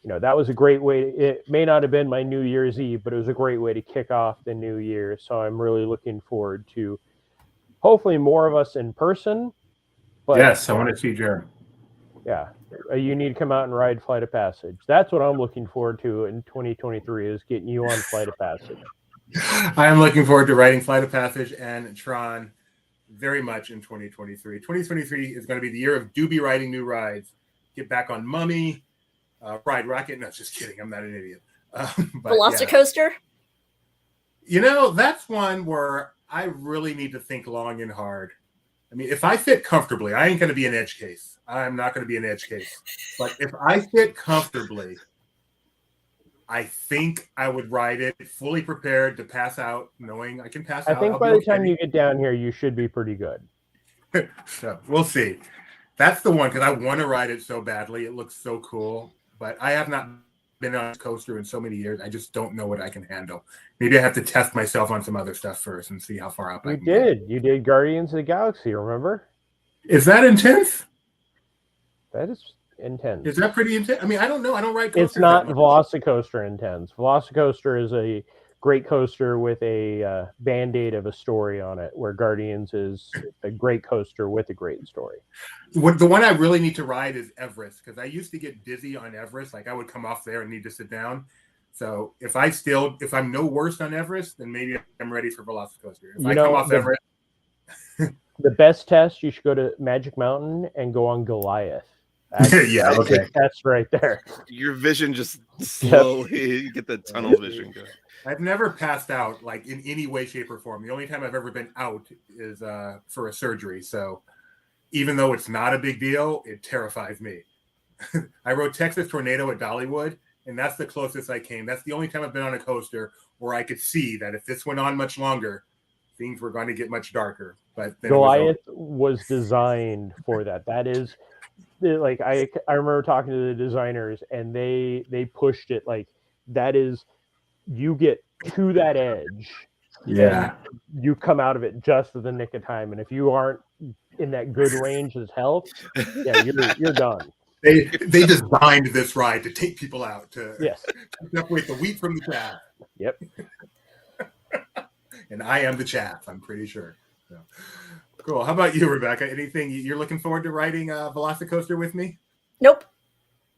that was a great way. It may not have been my New Year's Eve, but it was a great way to kick off the new year. So I'm really looking forward to hopefully more of us in person. But yes, I want to see Jeremy. Yeah, you need to come out and ride Flight of Passage. That's what I'm looking forward to in 2023, is getting you on Flight of Passage. I am looking forward to riding Flight of Passage and Tron very much in 2023. 2023 is going to be the year of doobie riding new rides. Get back on Mummy, ride Rocket. No, just kidding. I'm not an idiot. Velocicoaster? That's one where I really need to think long and hard. I mean, if I fit comfortably, I ain't going to be an edge case. I'm not going to be an edge case. But if I fit comfortably, I think I would ride it fully prepared to pass out, knowing I can pass out. I think by the time you get down here, you should be pretty good. So we'll see. That's the one, because I want to ride it so badly. It looks so cool. But I have not been on a coaster in so many years. I just don't know what I can handle. Maybe I have to test myself on some other stuff first and see how far up I can go. You did Guardians of the Galaxy, remember? Is that intense? That is intense. Is that pretty intense? I mean, I don't know. I don't ride coasters. It's not Velocicoaster intense. Velocicoaster is a great coaster with a band-aid of a story on it, where Guardians is a great coaster with a great story. The one I really need to ride is Everest, because I used to get dizzy on Everest. Like, I would come off there and need to sit down. So if I'm no worse on Everest, then maybe I'm ready for Velocicoaster. If I come off Everest. The best test, you should go to Magic Mountain and go on Goliath. That's okay. That's right there. Your vision just slowly, you get the tunnel vision going. I've never passed out, like, in any way, shape, or form. The only time I've ever been out is for a surgery. So even though it's not a big deal, it terrifies me. I rode Texas Tornado at Dollywood, and that's the closest I came. That's the only time I've been on a coaster where I could see that if this went on much longer, things were going to get much darker. But Goliath was designed for that. That is, like, I remember talking to the designers, and they pushed it like that is, you get to that edge, you come out of it just at the nick of time, and if you aren't in that good range of health, you're done. They designed this ride to take people out, to separate the wheat from the chaff. Yep. And I am the chaff, I'm pretty sure. So, cool. How about you, Rebecca? Anything you're looking forward to riding Velocicoaster with me? Nope.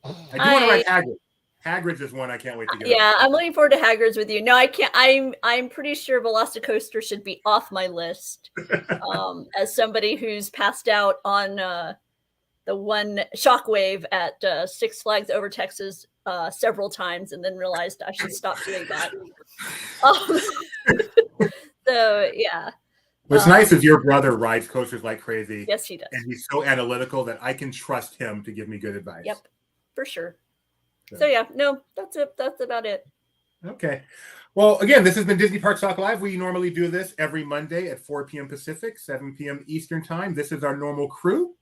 I do want to ride Hagrid. Hagrid's is one I can't wait to get on. Yeah, I'm looking forward to Hagrid's with you. No, I can't. I'm pretty sure Velocicoaster should be off my list. As somebody who's passed out on the one Shockwave at Six Flags Over Texas several times, and then realized I should stop doing that. So yeah. What's nice is your brother rides coasters like crazy. Yes, he does. And he's so analytical that I can trust him to give me good advice. Yep, for sure. So yeah, no, that's it. That's about it. Okay. Well, again, this has been Disney Parks Talk Live. We normally do this every Monday at 4 p.m. Pacific, 7 p.m. Eastern Time. This is our normal crew.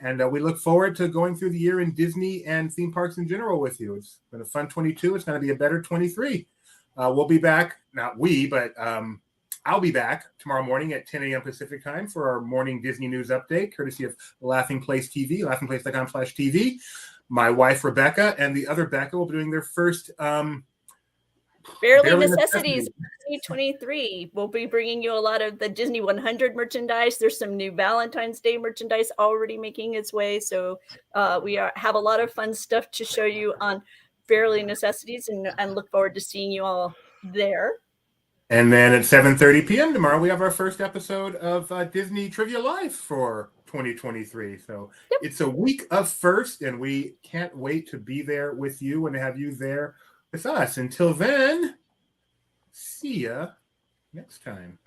And we look forward to going through the year in Disney and theme parks in general with you. It's been a fun 22. It's going to be a better 23. We'll be back, not we, but I'll be back tomorrow morning at 10 a.m. Pacific Time for our morning Disney news update, courtesy of Laughing Place TV, laughingplace.com/TV. My wife, Rebecca, and the other Becca will be doing their first Barely Necessities 2023. We'll be bringing you a lot of the Disney 100 merchandise. There's some new Valentine's Day merchandise already making its way. So we have a lot of fun stuff to show you on Barely Necessities, and look forward to seeing you all there. And then at 7:30 p.m. tomorrow, we have our first episode of Disney Trivia Live for 2023. So It's a week of first, and we can't wait to be there with you and to have you there with us. Until then, see ya next time.